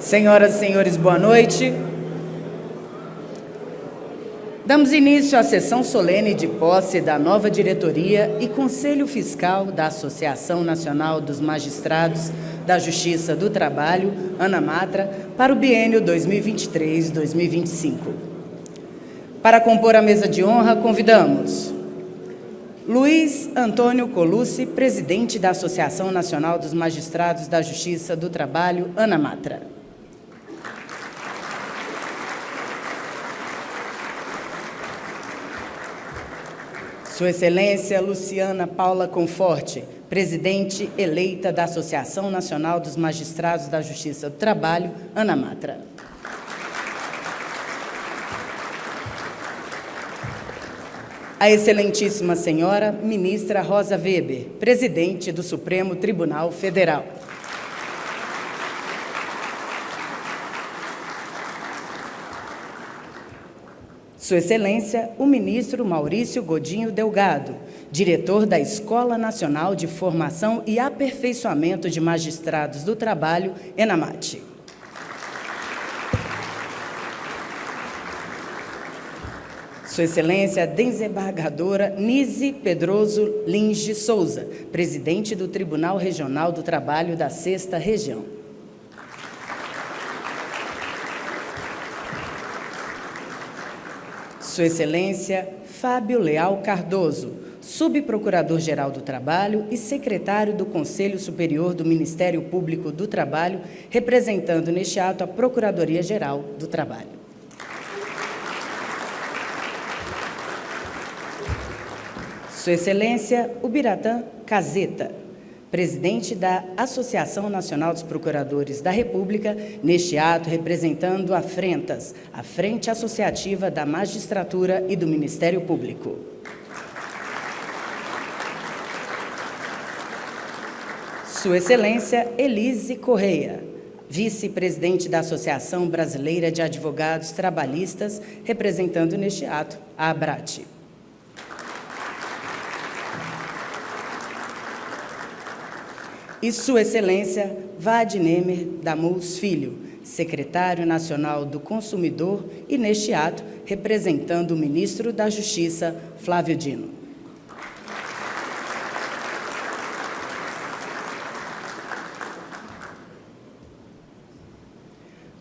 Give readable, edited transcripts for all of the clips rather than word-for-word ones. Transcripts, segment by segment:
Senhoras e senhores, boa noite. Damos início à sessão solene de posse da nova diretoria e Conselho Fiscal da Associação Nacional dos Magistrados da Justiça do Trabalho, ANAMATRA, para o biênio 2023-2025. Para compor a mesa de honra, convidamos Luiz Antônio Colucci, presidente da Associação Nacional dos Magistrados da Justiça do Trabalho, ANAMATRA. Sua Excelência Luciana Paula Conforte, presidente eleita da Associação Nacional dos Magistrados da Justiça do Trabalho, ANAMATRA. A Excelentíssima Senhora Ministra Rosa Weber, presidente do Supremo Tribunal Federal. Sua Excelência, o Ministro Maurício Godinho Delgado, diretor da Escola Nacional de Formação e Aperfeiçoamento de Magistrados do Trabalho, ENAMAT. Sua Excelência, a desembargadora Nise Pedroso Lins de Souza, presidente do Tribunal Regional do Trabalho da 6ª Região. Sua Excelência, Fábio Leal Cardoso, subprocurador-geral do Trabalho e secretário do Conselho Superior do Ministério Público do Trabalho, representando neste ato a Procuradoria-Geral do Trabalho. Sua Excelência, Ubiratã Caseta, presidente da Associação Nacional dos Procuradores da República, neste ato representando a Frentas, a Frente Associativa da Magistratura e do Ministério Público. Sua Excelência Elise Correia, vice-presidente da Associação Brasileira de Advogados Trabalhistas, representando neste ato a ABRAT. E Sua Excelência Vadnemer Damus Filho, secretário nacional do Consumidor e, neste ato, representando o ministro da Justiça, Flávio Dino.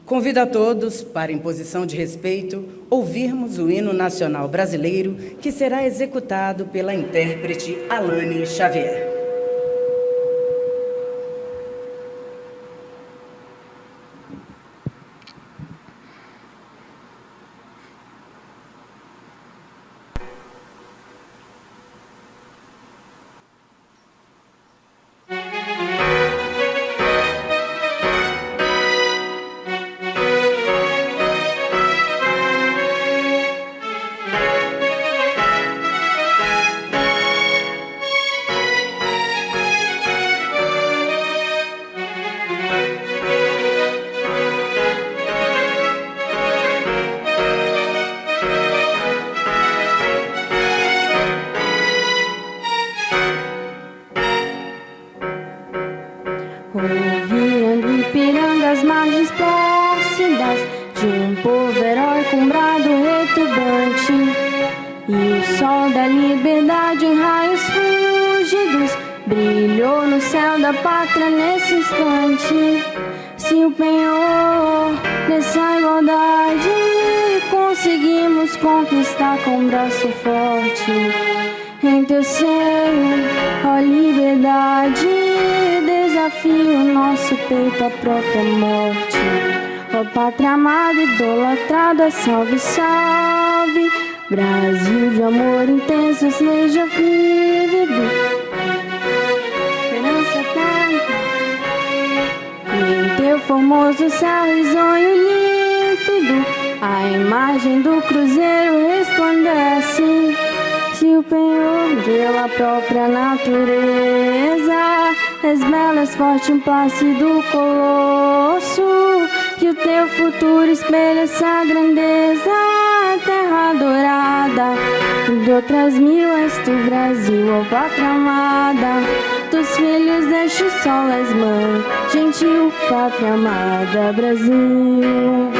Convido a todos, para, em posição de respeito, ouvirmos o hino nacional brasileiro, que será executado pela intérprete Alane Xavier. Ouvindo Ipiranga as margens plácidas de um povo herói com brado retumbante, e o sol da liberdade em raios fúlgidos brilhou no céu da pátria nesse instante. Se o penhor dessa igualdade conseguimos conquistar com braço forte, em teu seio, ó liberdade, desafio o nosso peito à própria morte. Ó pátria amada, idolatrada, salve, salve, Brasil de amor intenso, seja vívido, esperança canta, e em teu formoso céu risonho límpido, a imagem do cruzeiro resplandece. Se o penhor pela própria natureza, és bela, és forte, um plácido colosso, que o teu futuro espelha essa grandeza, terra dourada, de outras mil és tu, Brasil, ó pátria amada. dos filhos deste sol és mãe, gentil, pátria amada, Brasil.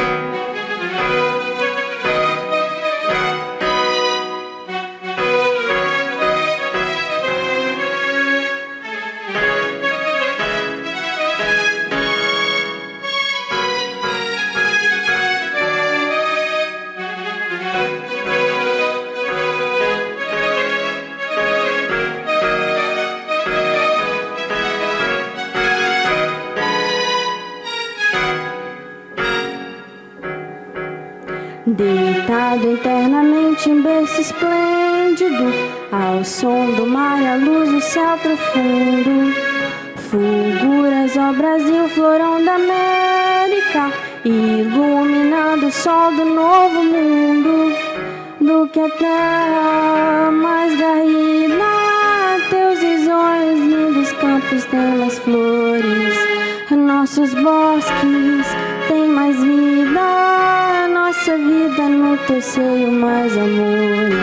Deitado eternamente em berço esplêndido, ao som do mar e à luz do céu profundo, fulguras, ó Brasil, florão da América, iluminando o sol do novo mundo, do que a terra mais garrida, teus risonhos, lindos campos têm mais flores, nossos bosques têm mais vida, nossa vida no teu seio mais amores.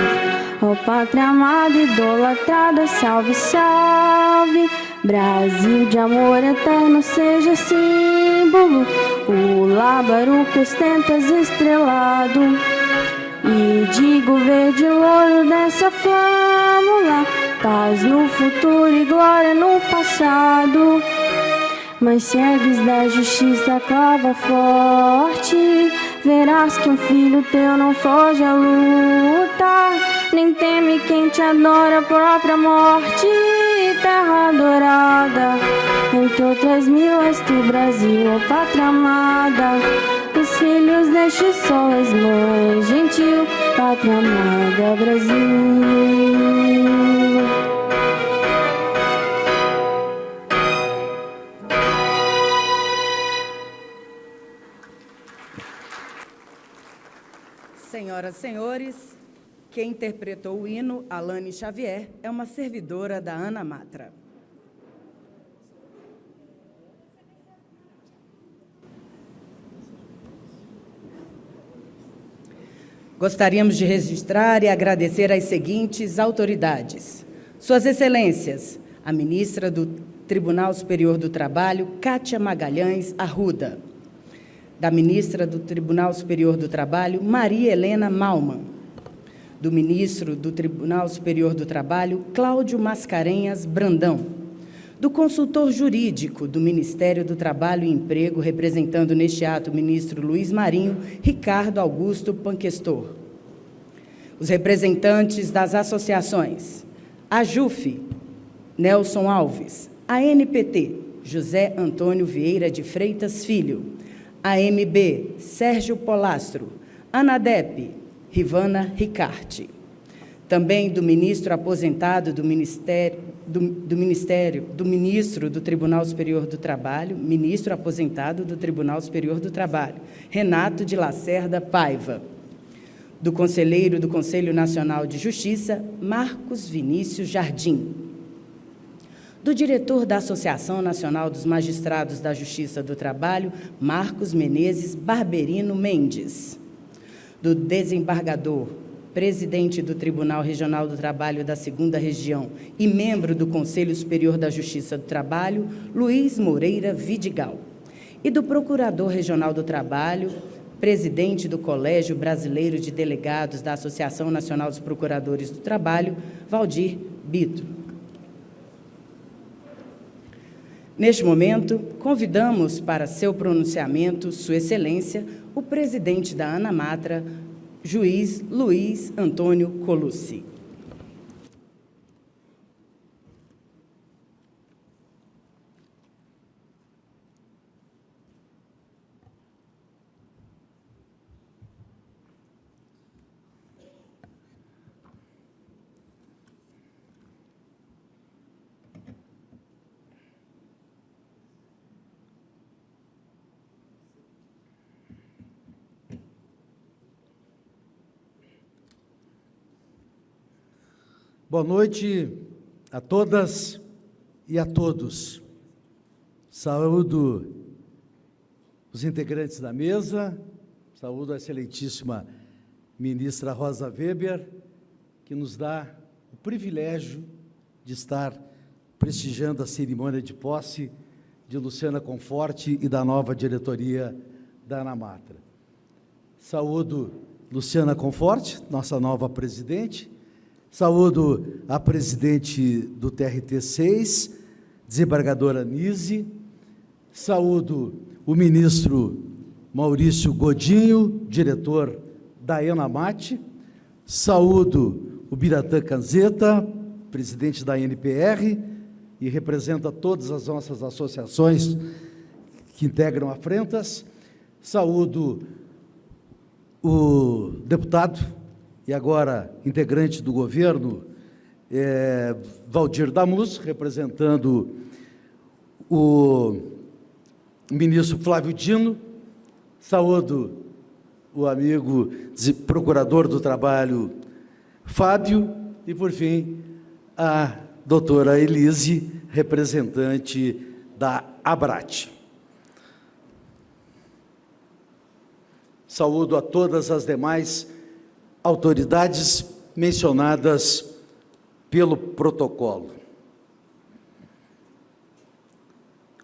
Ó pátria amada, idolatrada, salve, salve. Brasil de amor eterno seja símbolo, o lábaro que ostentas estrelado, e digo verde louro dessa flâmula, paz no futuro e glória no passado. Mas se ergues da justiça a clava forte, verás que um filho teu não foge à luta, nem teme quem te adora a própria morte. Terra adorada, entre outras mil és tu, Brasil, ó pátria amada. Os filhos deste sol és mãe, gentil, pátria amada, Brasil. Senhoras e senhores, quem interpretou o hino, Alane Xavier, é uma servidora da Ana Matra. Gostaríamos de registrar e agradecer às seguintes autoridades. Suas Excelências, a ministra do Tribunal Superior do Trabalho, Kátia Magalhães Arruda, da ministra do Tribunal Superior do Trabalho, Maria Helena Malman, do ministro do Tribunal Superior do Trabalho, Cláudio Mascarenhas Brandão, do consultor jurídico do Ministério do Trabalho e Emprego, representando neste ato o ministro Luiz Marinho, Ricardo Augusto Panquestor. Os representantes das associações, a JUF, Nelson Alves, a NPT, José Antônio Vieira de Freitas Filho, AMB, Sérgio Polastro, ANADEP, Rivana Ricarte. Também do ministro aposentado do ministro do Tribunal Superior do Trabalho, ministro aposentado do Tribunal Superior do Trabalho, Renato de Lacerda Paiva. Do conselheiro do Conselho Nacional de Justiça, Marcos Vinícius Jardim. Do diretor da Associação Nacional dos Magistrados da Justiça do Trabalho, Marcos Menezes Barberino Mendes. Do desembargador, presidente do Tribunal Regional do Trabalho da 2ª Região e membro do Conselho Superior da Justiça do Trabalho, Luiz Moreira Vidigal. E do Procurador Regional do Trabalho, presidente do Colégio Brasileiro de Delegados da Associação Nacional dos Procuradores do Trabalho, Valdir Bito. Neste momento, convidamos para seu pronunciamento, Sua Excelência, o presidente da Ana Matra, juiz Luiz Antônio Colucci. Boa noite a todas e a todos. Saúdo os integrantes da mesa, saúdo a excelentíssima ministra Rosa Weber, que nos dá o privilégio de estar prestigiando a cerimônia de posse de Luciana Conforte e da nova diretoria da ANAMATRA. Saúdo Luciana Conforte, nossa nova presidente. Saúdo a presidente do TRT6, desembargadora Nise. Saúdo o ministro Maurício Godinho, diretor da ENAMAT. Saúdo o Biratã Canzeta, presidente da NPR, e representa todas as nossas associações que integram a Frentas. Saúdo o deputado e agora integrante do governo, Valdir Damus, representando o ministro Flávio Dino. Saúdo o amigo procurador do Trabalho, Fábio, e, por fim, a doutora Elise, representante da ABRAT. Saúdo a todas as demais autoridades mencionadas pelo protocolo.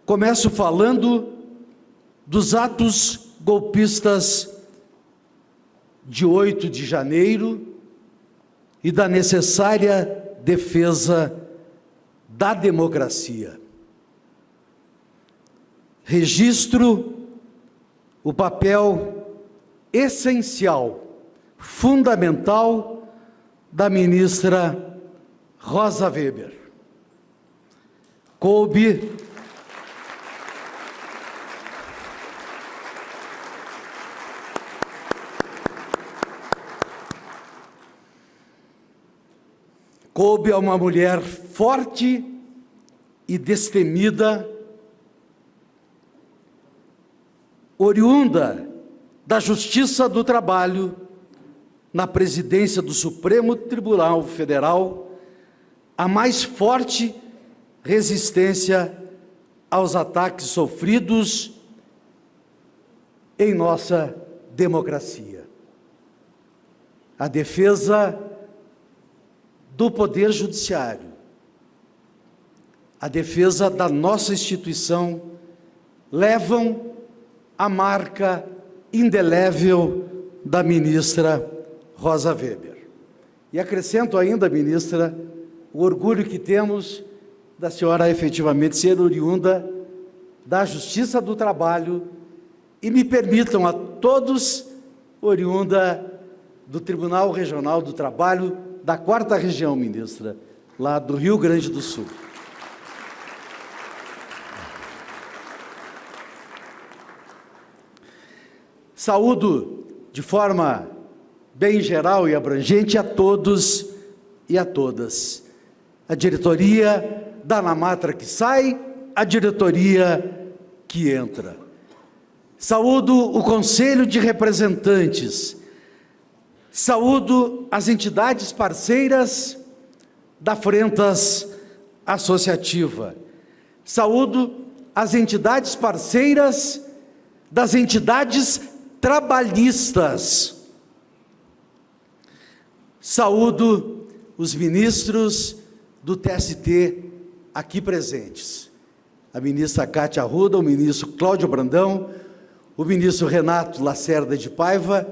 Começo falando dos atos golpistas de 8 de janeiro e da necessária defesa da democracia. Registro o papel essencial, fundamental, da ministra Rosa Weber. Coube a uma mulher forte e destemida, oriunda da Justiça do Trabalho, na presidência do Supremo Tribunal Federal, a mais forte resistência aos ataques sofridos em nossa democracia. A defesa do Poder Judiciário, a defesa da nossa instituição, levam a marca indelével da ministra Rosa Weber. E acrescento ainda, ministra, o orgulho que temos da senhora efetivamente ser oriunda da Justiça do Trabalho e me permitam a todos, oriunda do Tribunal Regional do Trabalho da 4ª Região, ministra, lá do Rio Grande do Sul. Saúdo de forma bem geral e abrangente a todos e a todas. A diretoria da ANAMATRA que sai, a diretoria que entra. Saúdo o Conselho de Representantes. Saúdo as entidades parceiras da Frentas Associativa. Saúdo as entidades parceiras das entidades trabalhistas. Saúdo os ministros do TST aqui presentes. A ministra Cátia Arruda, o ministro Cláudio Brandão, o ministro Renato Lacerda de Paiva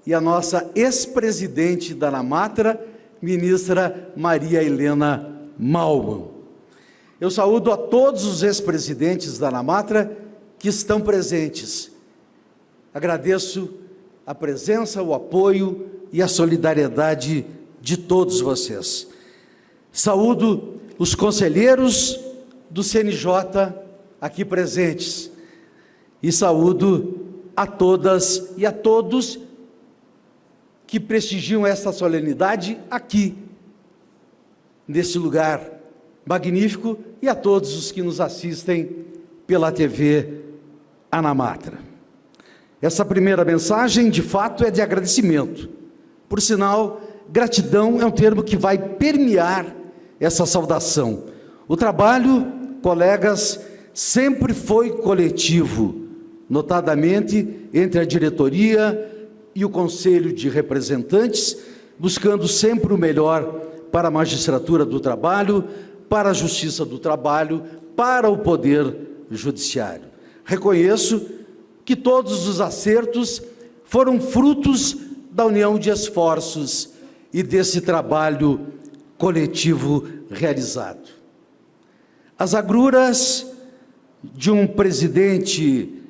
e a nossa ex-presidente da ANAMATRA, ministra Maria Helena Malman. Eu saúdo a todos os ex-presidentes da ANAMATRA que estão presentes. Agradeço a presença, o apoio e a solidariedade de todos vocês. Saúdo os conselheiros do CNJ aqui presentes e saúdo a todas e a todos que prestigiam esta solenidade aqui, neste lugar magnífico, e a todos os que nos assistem pela TV ANAMATRA. Essa primeira mensagem, de fato, é de agradecimento. Por sinal, gratidão é um termo que vai permear essa saudação. O trabalho, colegas, sempre foi coletivo, notadamente entre a diretoria e o Conselho de Representantes, buscando sempre o melhor para a magistratura do trabalho, para a Justiça do Trabalho, para o Poder Judiciário. Reconheço que todos os acertos foram frutos da união de esforços e desse trabalho coletivo realizado. As agruras de um presidente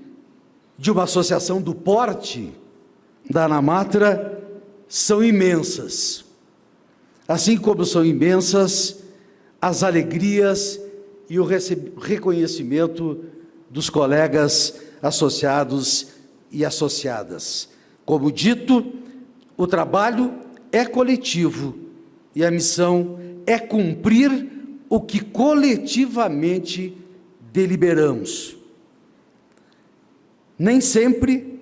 de uma associação do porte da ANAMATRA são imensas, assim como são imensas as alegrias e o reconhecimento dos colegas associados e associadas. Como dito, o trabalho é coletivo e a missão é cumprir o que coletivamente deliberamos. Nem sempre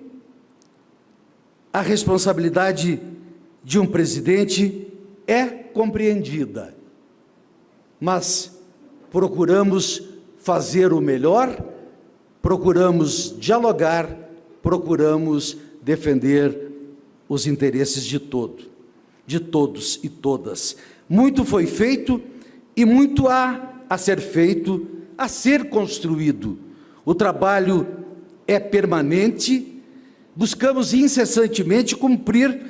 a responsabilidade de um presidente é compreendida, mas procuramos fazer o melhor, procuramos dialogar, procuramos defender os interesses de todos e todas. Muito foi feito e muito há a ser feito, a ser construído. O trabalho é permanente, buscamos incessantemente cumprir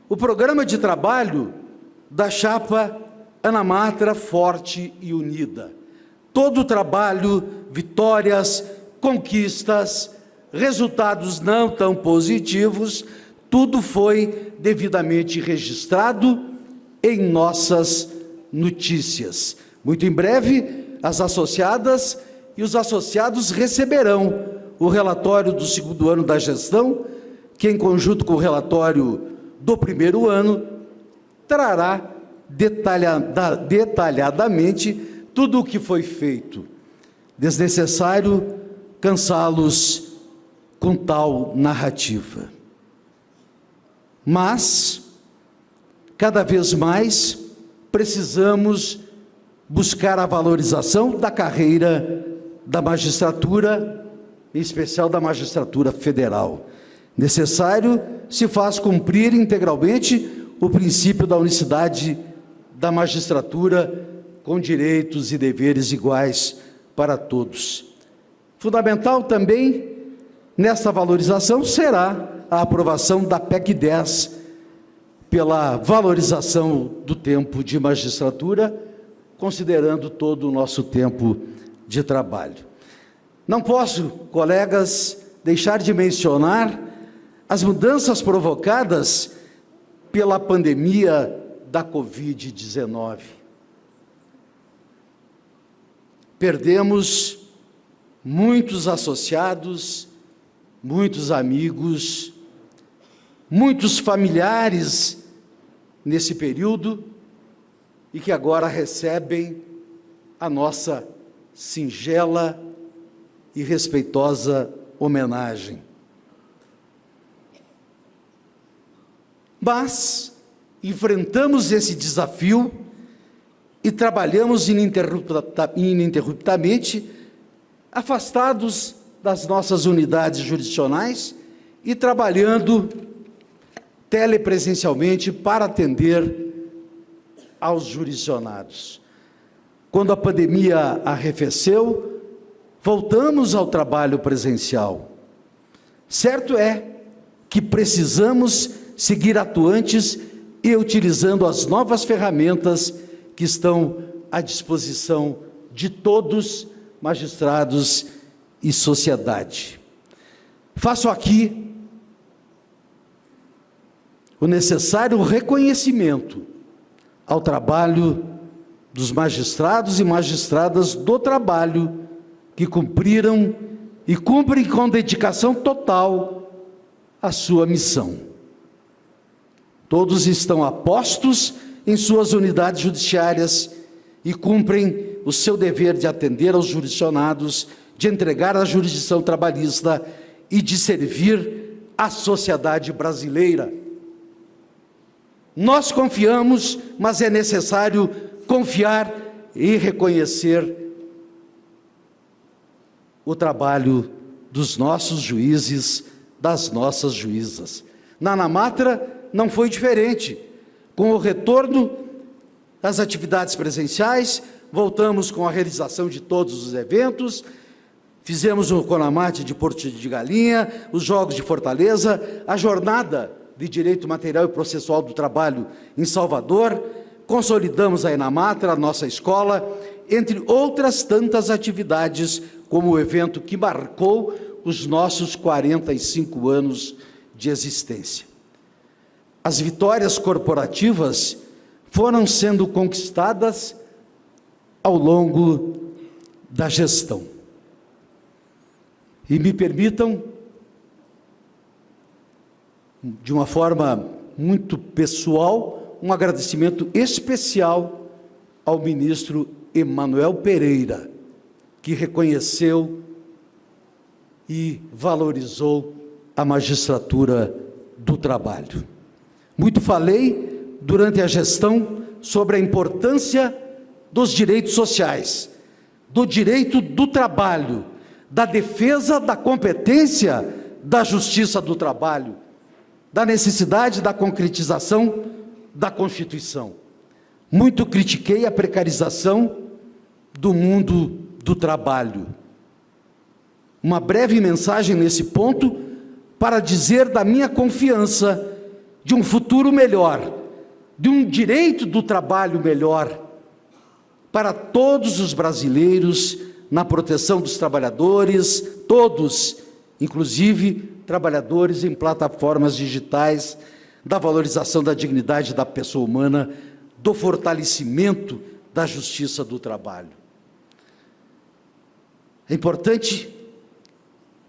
o programa de trabalho da chapa ANAMATRA Forte e Unida. Todo o trabalho, vitórias, conquistas, resultados não tão positivos, tudo foi devidamente registrado em nossas notícias. Muito em breve, as associadas e os associados receberão o relatório do segundo ano da gestão, que, em conjunto com o relatório do primeiro ano, trará detalhadamente tudo o que foi feito. Desnecessário cansá-los com tal narrativa. Mas, cada vez mais, precisamos buscar a valorização da carreira da magistratura, em especial da magistratura federal. Necessário se faz cumprir integralmente o princípio da unicidade da magistratura, com direitos e deveres iguais para todos. Fundamental também nesta valorização será a aprovação da PEC 10, pela valorização do tempo de magistratura, considerando todo o nosso tempo de trabalho. Não posso, colegas, deixar de mencionar as mudanças provocadas pela pandemia da Covid-19. Perdemos muitos associados, muitos amigos, muitos familiares nesse período e que agora recebem a nossa singela e respeitosa homenagem. Mas enfrentamos esse desafio e trabalhamos ininterruptamente, afastados das nossas unidades jurisdicionais e trabalhando telepresencialmente para atender aos jurisdicionados. Quando a pandemia arrefeceu, voltamos ao trabalho presencial. Certo é que precisamos seguir atuantes e utilizando as novas ferramentas que estão à disposição de todos, magistrados e sociedade. Faço aqui o necessário reconhecimento ao trabalho dos magistrados e magistradas do trabalho que cumpriram e cumprem com dedicação total a sua missão. Todos estão apostos em suas unidades judiciárias e cumprem o seu dever de atender aos jurisdicionados, de entregar a jurisdição trabalhista e de servir a sociedade brasileira. Nós confiamos, mas é necessário confiar e reconhecer o trabalho dos nossos juízes, das nossas juízas. Na ANAMATRA não foi diferente. Com o retorno das atividades presenciais, voltamos com a realização de todos os eventos, fizemos o Conamate de Porto de Galinha, os Jogos de Fortaleza, a Jornada de Direito Material e Processual do Trabalho em Salvador, consolidamos a Enamatra, a nossa escola, entre outras tantas atividades, como o evento que marcou os nossos 45 anos de existência. As vitórias corporativas foram sendo conquistadas ao longo da gestão. E me permitam, de uma forma muito pessoal, um agradecimento especial ao ministro Emanuel Pereira, que reconheceu e valorizou a magistratura do trabalho. Muito falei durante a gestão sobre a importância dos direitos sociais, do direito do trabalho, da defesa da competência da justiça do trabalho, da necessidade da concretização da Constituição. Muito critiquei a precarização do mundo do trabalho. Uma breve mensagem nesse ponto para dizer da minha confiança de um futuro melhor, de um direito do trabalho melhor para todos os brasileiros, na proteção dos trabalhadores, todos, inclusive trabalhadores em plataformas digitais, da valorização da dignidade da pessoa humana, do fortalecimento da justiça do trabalho. É importante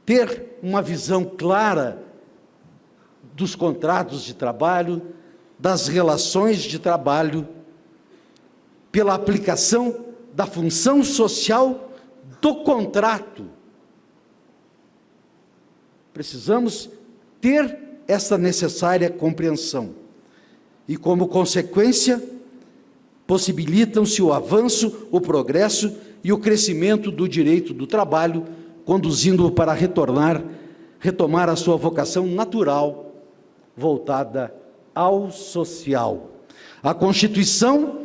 ter uma visão clara dos contratos de trabalho, das relações de trabalho, pela aplicação da função social do contrato. Precisamos ter essa necessária compreensão. E, como consequência, possibilitam-se o avanço, o progresso e o crescimento do direito do trabalho, conduzindo-o para retomar a sua vocação natural, voltada ao social. A Constituição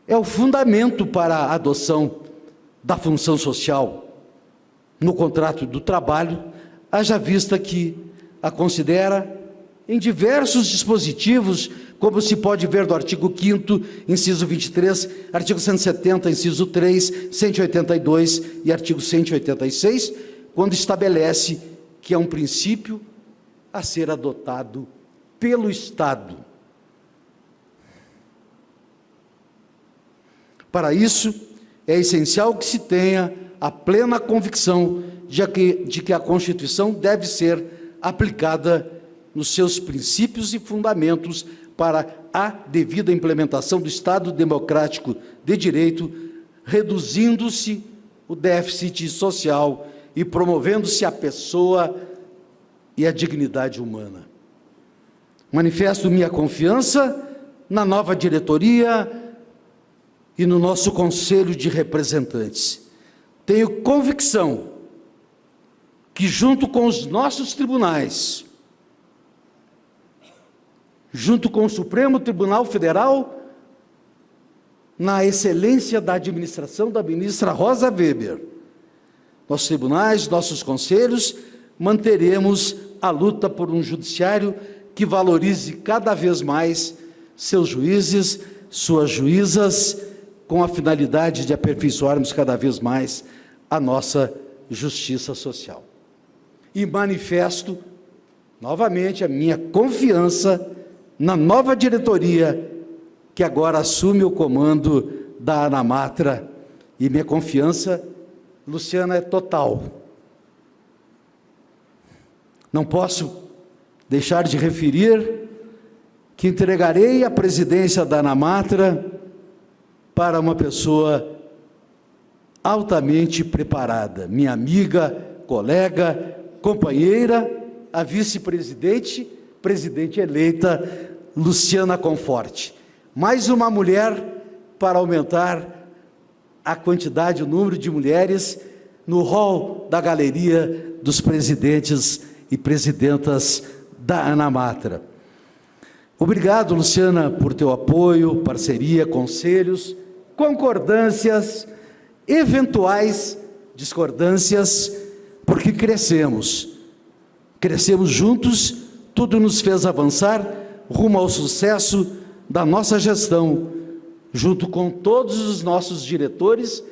é o fundamento para a adoção da função social no contrato do trabalho, haja vista que a considera em diversos dispositivos, como se pode ver do artigo 5º, inciso 23, artigo 170, inciso 3, 182 e artigo 186, quando estabelece que é um princípio a ser adotado pelo Estado. Para isso, é essencial que se tenha a plena convicção de que a Constituição deve ser aplicada nos seus princípios e fundamentos para a devida implementação do Estado democrático de direito, reduzindo-se o déficit social e promovendo-se a pessoa e a dignidade humana. Manifesto minha confiança na nova diretoria e no nosso Conselho de Representantes. Tenho convicção que, junto com os nossos tribunais, junto com o Supremo Tribunal Federal, na excelência da administração da ministra Rosa Weber, nossos tribunais, nossos conselhos, manteremos a luta por um judiciário que valorize cada vez mais seus juízes, suas juízas, com a finalidade de aperfeiçoarmos cada vez mais a nossa justiça social. E manifesto novamente a minha confiança na nova diretoria que agora assume o comando da Anamatra, e minha confiança, Luciana, é total. Não posso deixar de referir que entregarei a presidência da Anamatra para uma pessoa altamente preparada, minha amiga, colega, companheira, a vice-presidente, presidente eleita, Luciana Conforte. Mais uma mulher para aumentar a quantidade, o número de mulheres no hall da galeria dos presidentes e presidentas da Anamatra. Obrigado, Luciana, por teu apoio, parceria, conselhos concordâncias, eventuais discordâncias, porque crescemos juntos, tudo nos fez avançar rumo ao sucesso da nossa gestão, junto com todos os nossos diretores,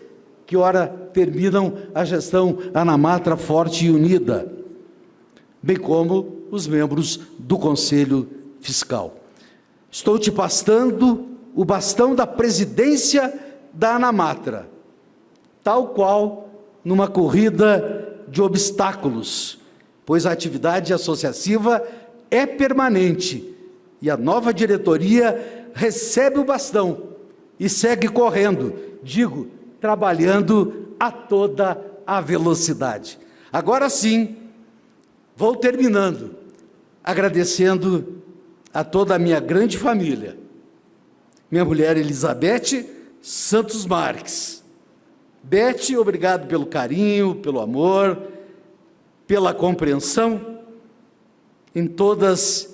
que ora terminam a gestão Anamatra forte e unida, bem como os membros do Conselho Fiscal. Estou te passando o bastão da presidência da Anamatra, tal qual numa corrida de obstáculos, pois a atividade associativa é permanente e a nova diretoria recebe o bastão e segue correndo, trabalhando a toda a velocidade. Agora sim, vou terminando, agradecendo a toda a minha grande família, minha mulher Elizabeth Santos Marques. Beth, obrigado pelo carinho, pelo amor, pela compreensão em todas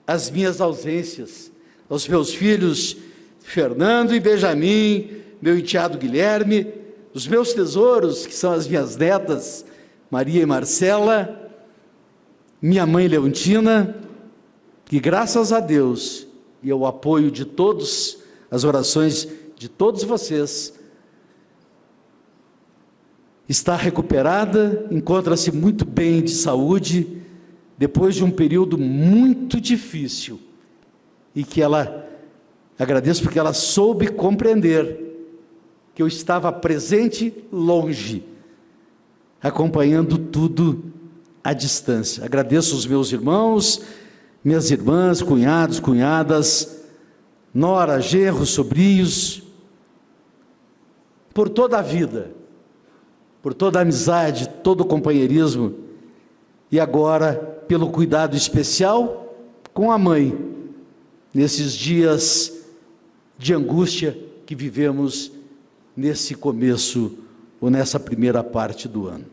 as minhas ausências. Aos meus filhos Fernando e Benjamin, meu enteado Guilherme, os meus tesouros, que são as minhas netas, Maria e Marcela, minha mãe Leontina, que graças a Deus e ao apoio de todos, as orações de todos vocês, está recuperada, encontra-se muito bem de saúde, depois de um período muito difícil, e que agradeço porque ela soube compreender que eu estava presente longe, acompanhando tudo à distância. Agradeço os meus irmãos, minhas irmãs, cunhados, cunhadas, nora, genros, sobrinhos, por toda a vida, por toda a amizade, todo o companheirismo, e agora pelo cuidado especial com a mãe, nesses dias de angústia que vivemos nesse começo, ou nessa primeira parte do ano.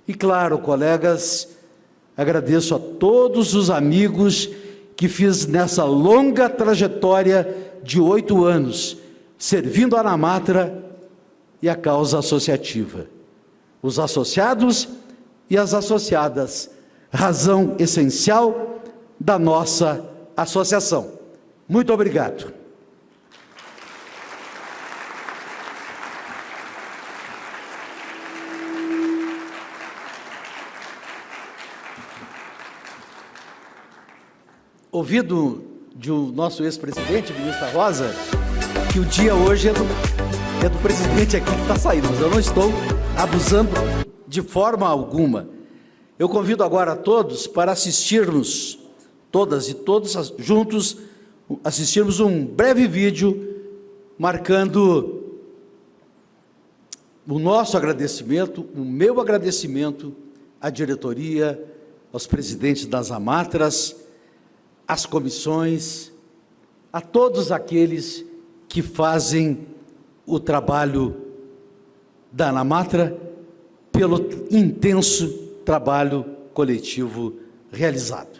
E claro, colegas, agradeço a todos os amigos que fiz nessa longa trajetória de 8 anos, servindo a Anamatra e a causa associativa. Os associados e as associadas, razão essencial da nossa associação. Muito obrigado. Ouvido de um nosso ex-presidente, ministro Rosa, que o dia hoje é do presidente aqui que está saindo, mas eu não estou abusando de forma alguma. Eu convido agora a todos para assistirmos, todas e todos juntos, assistirmos um breve vídeo marcando o nosso agradecimento, o meu agradecimento à diretoria, aos presidentes das Amatras, às comissões, a todos aqueles que fazem o trabalho da Anamatra, pelo intenso trabalho coletivo realizado.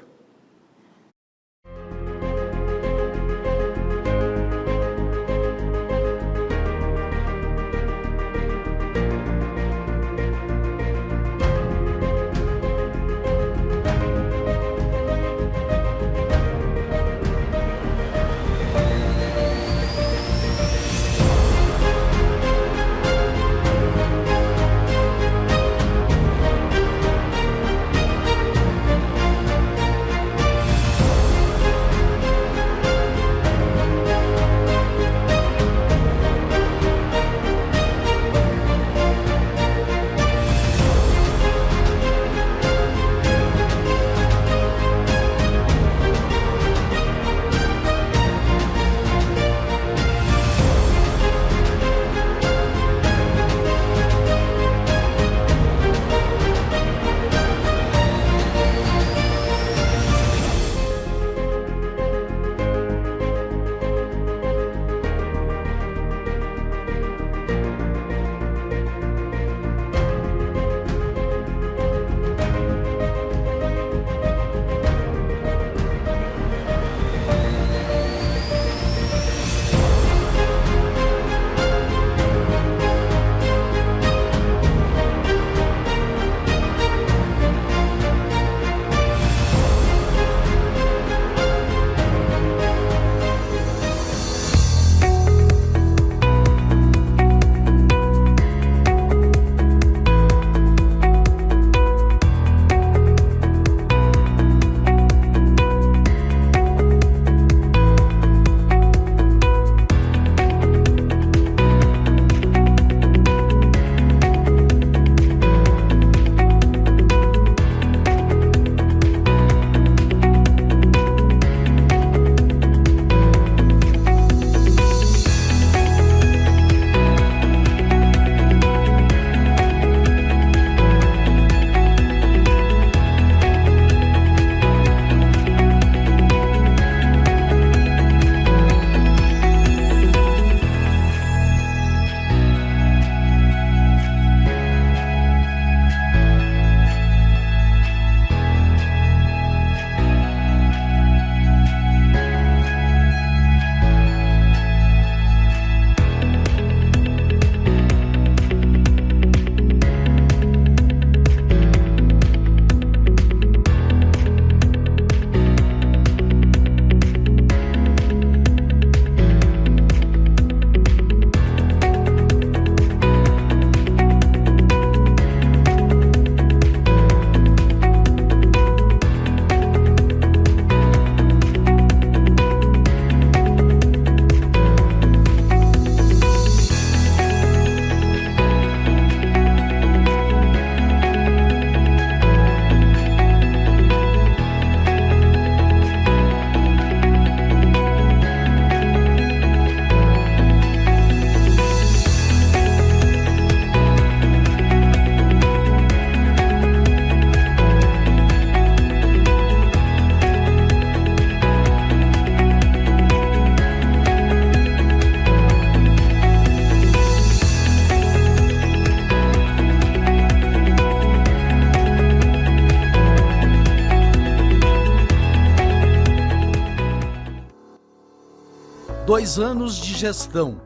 2 anos de gestão,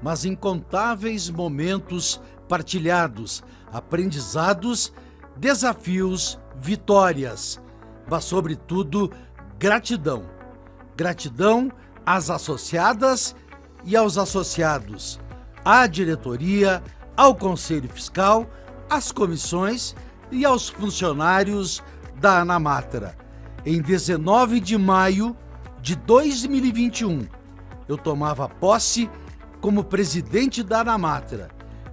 mas incontáveis momentos partilhados, aprendizados, desafios, vitórias, mas, sobretudo, gratidão. Gratidão às associadas e aos associados, à diretoria, ao Conselho Fiscal, às comissões e aos funcionários da Anamatra. Em 19 de maio de 2021, eu tomava posse como presidente da Anamatra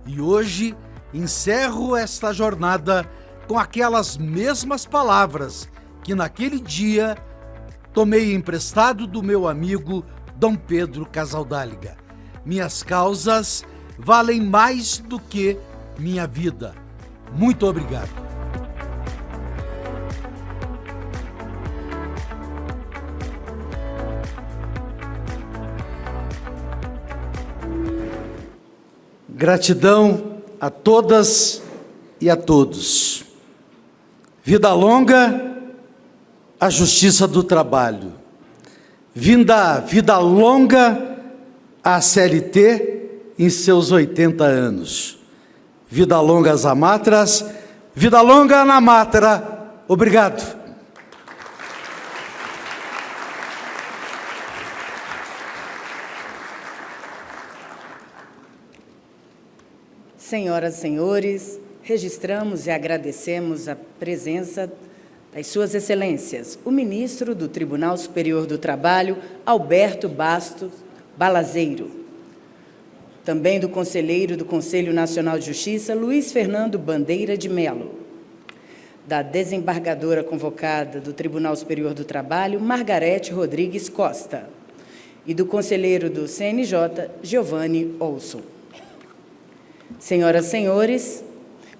e hoje encerro esta jornada com aquelas mesmas palavras que naquele dia tomei emprestado do meu amigo Dom Pedro Casaldáliga. Minhas causas valem mais do que minha vida. Muito obrigado. Gratidão a todas e a todos. Vida longa à Justiça do Trabalho. Vida longa à CLT em seus 80 anos. Vida longa às Amatras. Vida longa à Anamatra. Obrigado. Senhoras e senhores, registramos e agradecemos a presença das Suas Excelências, o ministro do Tribunal Superior do Trabalho, Alberto Bastos Balazeiro, também do conselheiro do Conselho Nacional de Justiça, Luiz Fernando Bandeira de Melo, da desembargadora convocada do Tribunal Superior do Trabalho, Margarete Rodrigues Costa, e do conselheiro do CNJ, Giovanni Olson. Senhoras e senhores,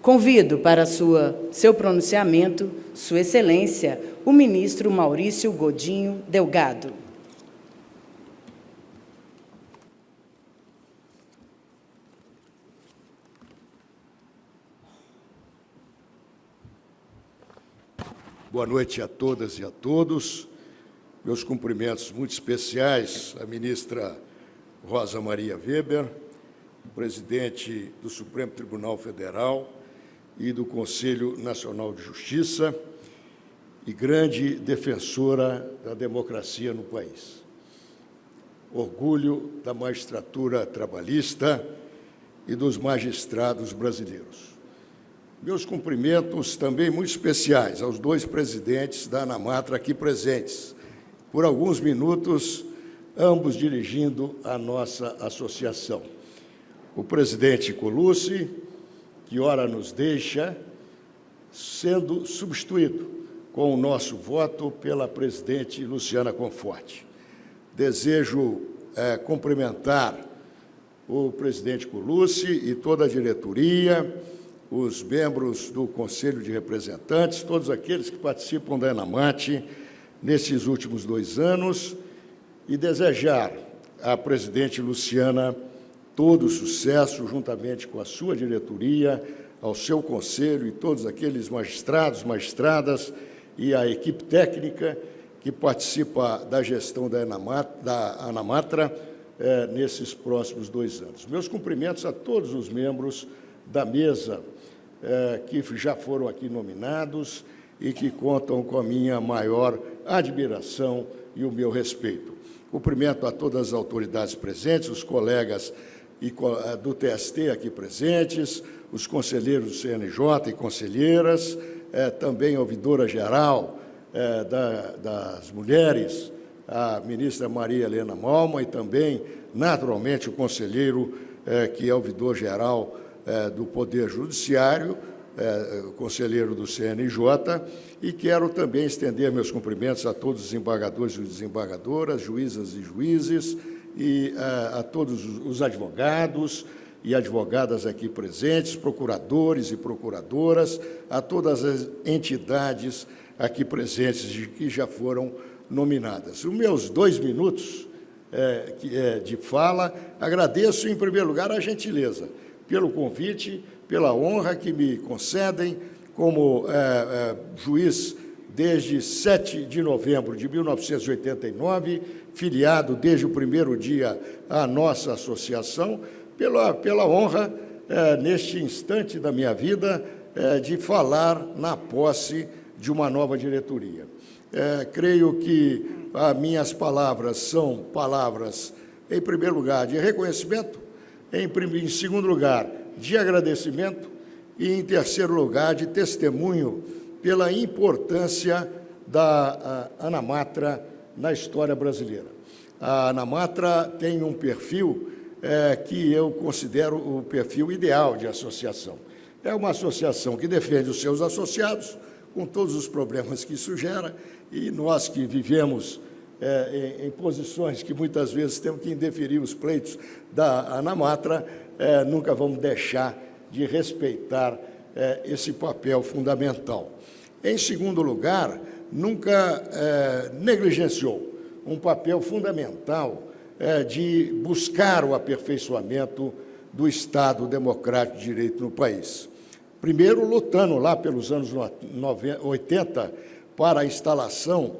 convido para seu pronunciamento, Sua Excelência, o ministro Maurício Godinho Delgado. Boa noite a todas e a todos. Meus cumprimentos muito especiais à ministra Rosa Maria Weber, presidente do Supremo Tribunal Federal e do Conselho Nacional de Justiça e grande defensora da democracia no país. Orgulho da magistratura trabalhista e dos magistrados brasileiros. Meus cumprimentos também muito especiais aos 2 presidentes da Anamatra aqui presentes, por alguns minutos, ambos dirigindo a nossa associação. O presidente Colucci, que ora nos deixa, sendo substituído com o nosso voto pela presidente Luciana Conforte. Desejo cumprimentar o presidente Colucci e toda a diretoria, os membros do Conselho de Representantes, todos aqueles que participam da Anamate nesses últimos 2 anos, e desejar à presidente Luciana todo o sucesso, juntamente com a sua diretoria, ao seu conselho e todos aqueles magistrados, magistradas e a equipe técnica que participa da gestão da Anamatra nesses próximos 2 anos. Meus cumprimentos a todos os membros da mesa que já foram aqui nominados e que contam com a minha maior admiração e o meu respeito. Cumprimento a todas as autoridades presentes, os colegas do TST aqui presentes, os conselheiros do CNJ e conselheiras, também a ouvidora-geral das mulheres, a ministra Maria Helena Malma, e também, naturalmente, o conselheiro que é ouvidor-geral do Poder Judiciário, o conselheiro do CNJ, e quero também estender meus cumprimentos a todos os desembargadores e desembargadoras, juízas e juízes, e a todos os advogados e advogadas aqui presentes, procuradores e procuradoras, a todas as entidades aqui presentes que já foram nominadas. Os meus 2 minutos de fala, agradeço, em primeiro lugar, a gentileza pelo convite, pela honra que me concedem como juiz desde 7 de novembro de 1989, filiado desde o primeiro dia à nossa associação, pela honra, neste instante da minha vida, de falar na posse de uma nova diretoria. Creio que as minhas palavras são palavras, em primeiro lugar, de reconhecimento, em segundo lugar, de agradecimento e, em terceiro lugar, de testemunho pela importância da ANAMATRA na história brasileira. A ANAMATRA tem um perfil que eu considero o perfil ideal de associação. É uma associação que defende os seus associados, com todos os problemas que isso gera, e nós que vivemos em posições que muitas vezes temos que indeferir os pleitos da ANAMATRA, nunca vamos deixar de respeitar esse papel fundamental. Em segundo lugar, nunca negligenciou um papel fundamental de buscar o aperfeiçoamento do Estado democrático de direito no país. Primeiro, lutando lá pelos anos 80 para a instalação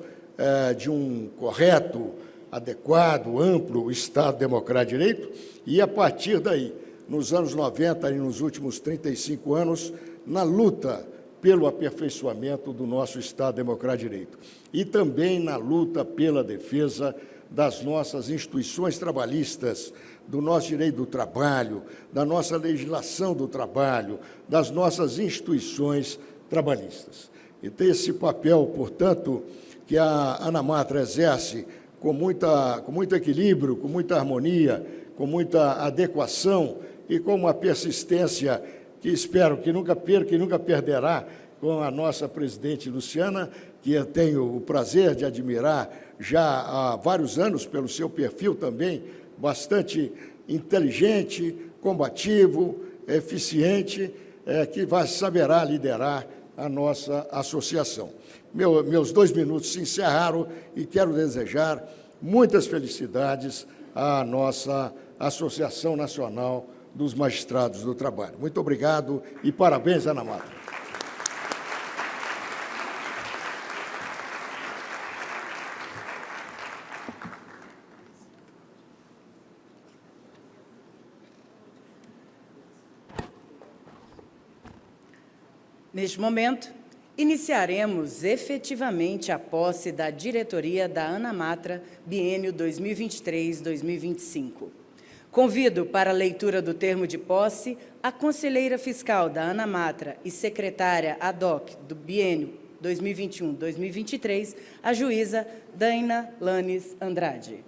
de um correto, adequado, amplo Estado democrático de direito, e, a partir daí, nos anos 90 e nos últimos 35 anos, na luta pelo aperfeiçoamento do nosso Estado democrático de direito e também na luta pela defesa das nossas instituições trabalhistas, do nosso direito do trabalho, da nossa legislação do trabalho, das nossas instituições trabalhistas. E tem esse papel, portanto, que a ANAMATRA exerce com muito equilíbrio, com muita harmonia, com muita adequação e com uma persistência que espero que nunca perca e nunca perderá com a nossa presidente Luciana, que eu tenho o prazer de admirar já há vários anos pelo seu perfil também bastante inteligente, combativo, eficiente, que saberá liderar a nossa associação. Meus 2 minutos se encerraram e quero desejar muitas felicidades à nossa Associação Nacional dos Magistrados do Trabalho. Muito obrigado e parabéns, ANAMATRA. Neste momento, iniciaremos efetivamente a posse da diretoria da ANAMATRA, biênio 2023-2025. Convido para a leitura do termo de posse a conselheira fiscal da ANAMATRA e secretária ad hoc do biênio 2021-2023, a juíza Daina Lanes Andrade.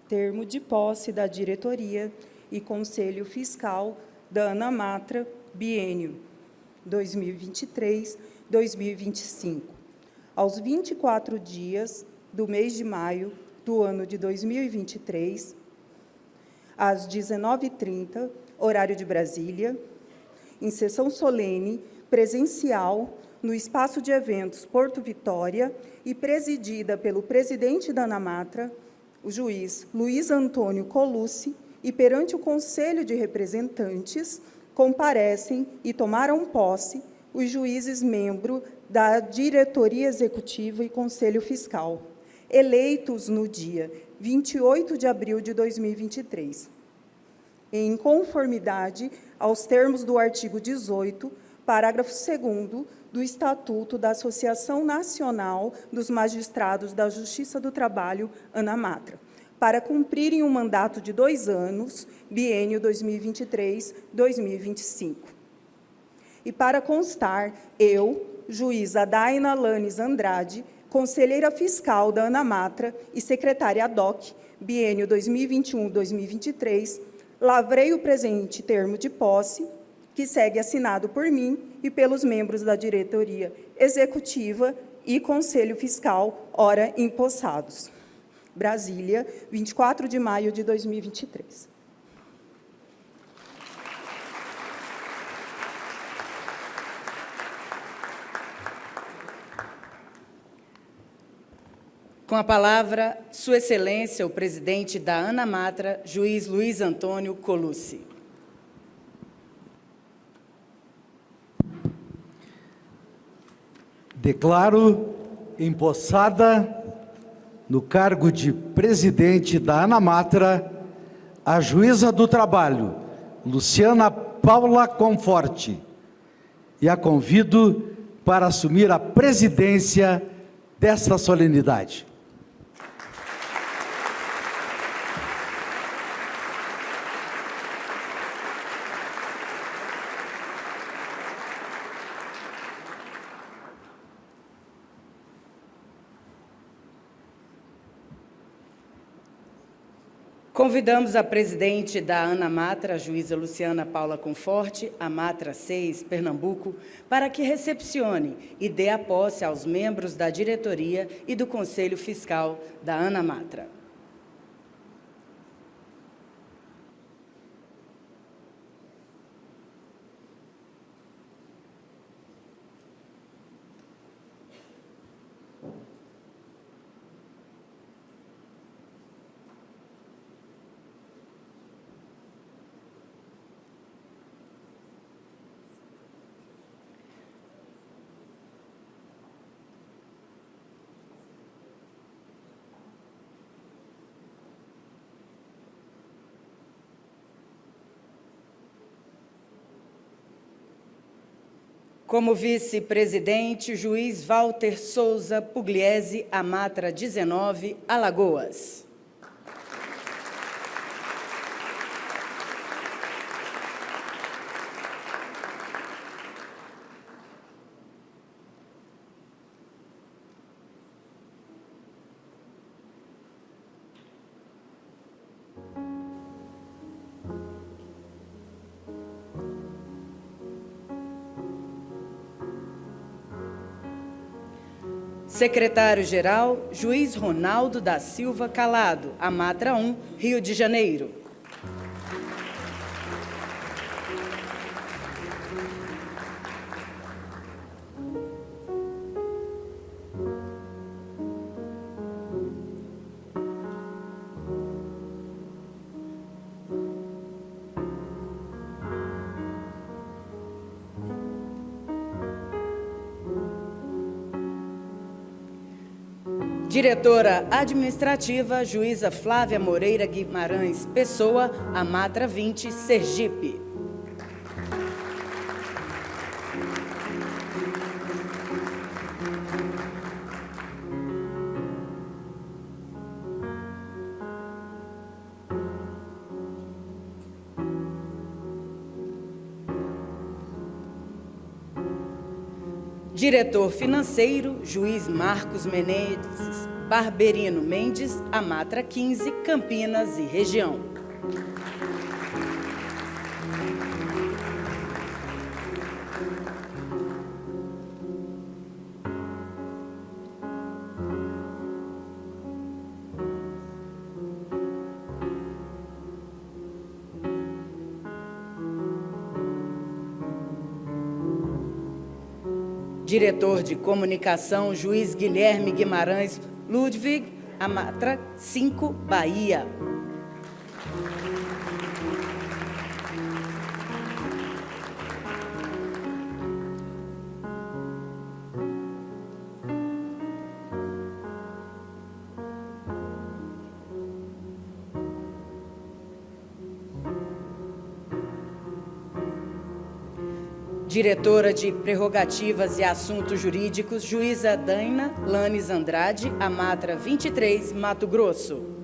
Termo de posse da diretoria e conselho fiscal da ANAMATRA, biênio 2023-2025. Aos 24 dias do mês de maio do ano de 2023, às 19h30, horário de Brasília, em sessão solene, presencial, no Espaço de Eventos Porto Vitória e presidida pelo presidente da ANAMATRA, o juiz Luiz Antônio Colucci, e perante o Conselho de Representantes, comparecem e tomaram posse os juízes membros da Diretoria Executiva e Conselho Fiscal, eleitos no dia 28 de abril de 2023, em conformidade aos termos do artigo 18, parágrafo 2º do Estatuto da Associação Nacional dos Magistrados da Justiça do Trabalho, ANAMATRA, para cumprirem um mandato de 2 anos, biênio 2023-2025. E para constar, eu, juíza Daina Lanes Andrade, conselheira fiscal da ANAMATRA e secretária ad hoc, biênio 2021-2023, lavrei o presente termo de posse, que segue assinado por mim e pelos membros da diretoria executiva e conselho fiscal, ora empossados. Brasília, 24 de maio de 2023. Com a palavra, Sua Excelência, o presidente da ANAMATRA, juiz Luiz Antônio Colucci. Declaro empossada no cargo de presidente da ANAMATRA a juíza do trabalho, Luciana Paula Conforte, e a convido para assumir a presidência desta solenidade. Convidamos a presidente da ANAMATRA, a juíza Luciana Paula Conforte, AMATRA 6, Pernambuco, para que recepcione e dê a posse aos membros da diretoria e do Conselho Fiscal da ANAMATRA. Como vice-presidente, juiz Walter Souza Pugliese, AMATRA 19, Alagoas. Secretário-Geral, juiz Ronaldo da Silva Calado, AMATRA 1, Rio de Janeiro. Diretora administrativa, juíza Flávia Moreira Guimarães Pessoa, AMATRA 20, Sergipe. Diretor financeiro, juiz Marcos Menezes Barberino Mendes, AMATRA 15, Campinas e região. Diretor de comunicação, juiz Guilherme Guimarães Ludwig, AMATRA 5, Bahia. Diretora de Prerrogativas e Assuntos Jurídicos, juíza Daina Lanes Andrade, AMATRA 23, Mato Grosso.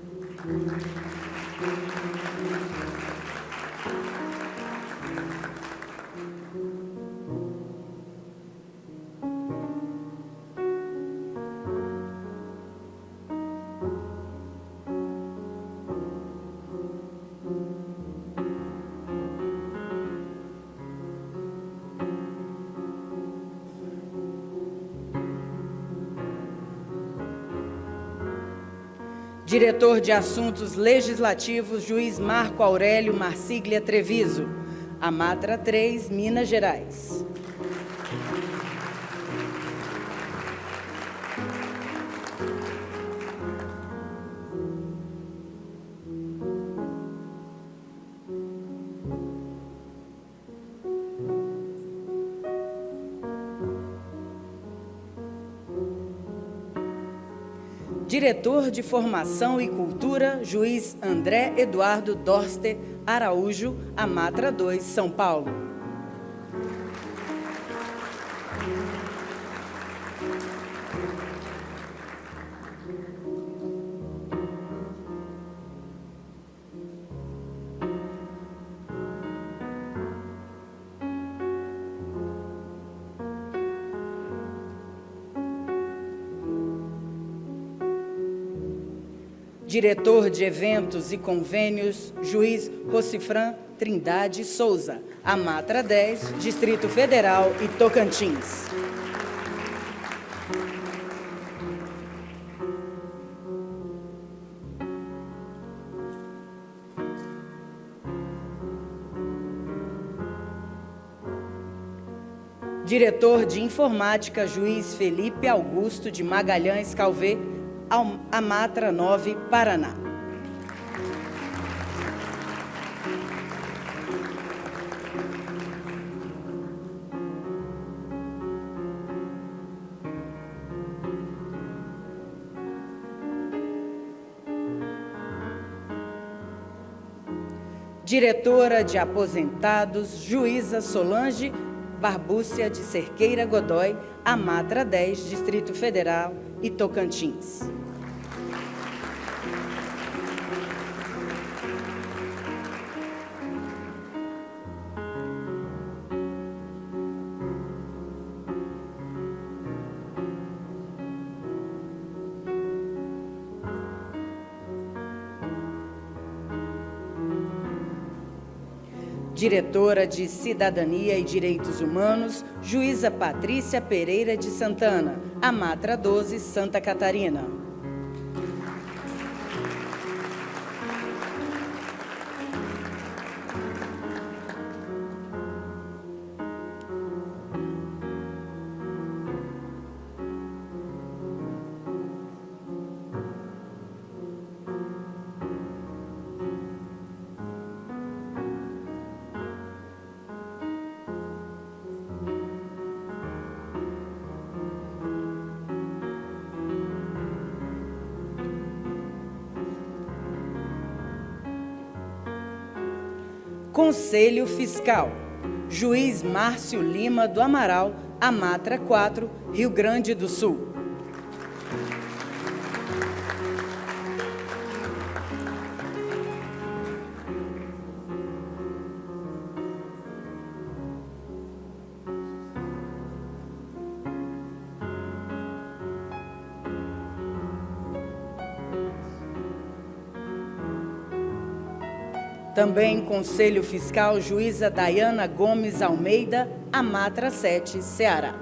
Diretor de Assuntos Legislativos, juiz Marco Aurélio Marsiglia Treviso, AMATRA 3, Minas Gerais. Diretor de Formação e Cultura, juiz André Eduardo Dorster Araújo, Amatra 2, São Paulo. Diretor de Eventos e Convênios, juiz Rocifran Trindade Souza, Amatra 10, Distrito Federal e Tocantins. Diretor de Informática, juiz Felipe Augusto de Magalhães Calvé, Amatra 9, Paraná. Diretora de Aposentados, juíza Solange Barbúcia de Cerqueira Godói, Amatra 10, Distrito Federal e Tocantins. Diretora de Cidadania e Direitos Humanos, juíza Patrícia Pereira de Santana, Amatra 12, Santa Catarina. Conselho Fiscal, juiz Márcio Lima do Amaral, Amatra 4, Rio Grande do Sul. Também Conselho Fiscal, juíza Dayana Gomes Almeida, Amatra 7, Ceará.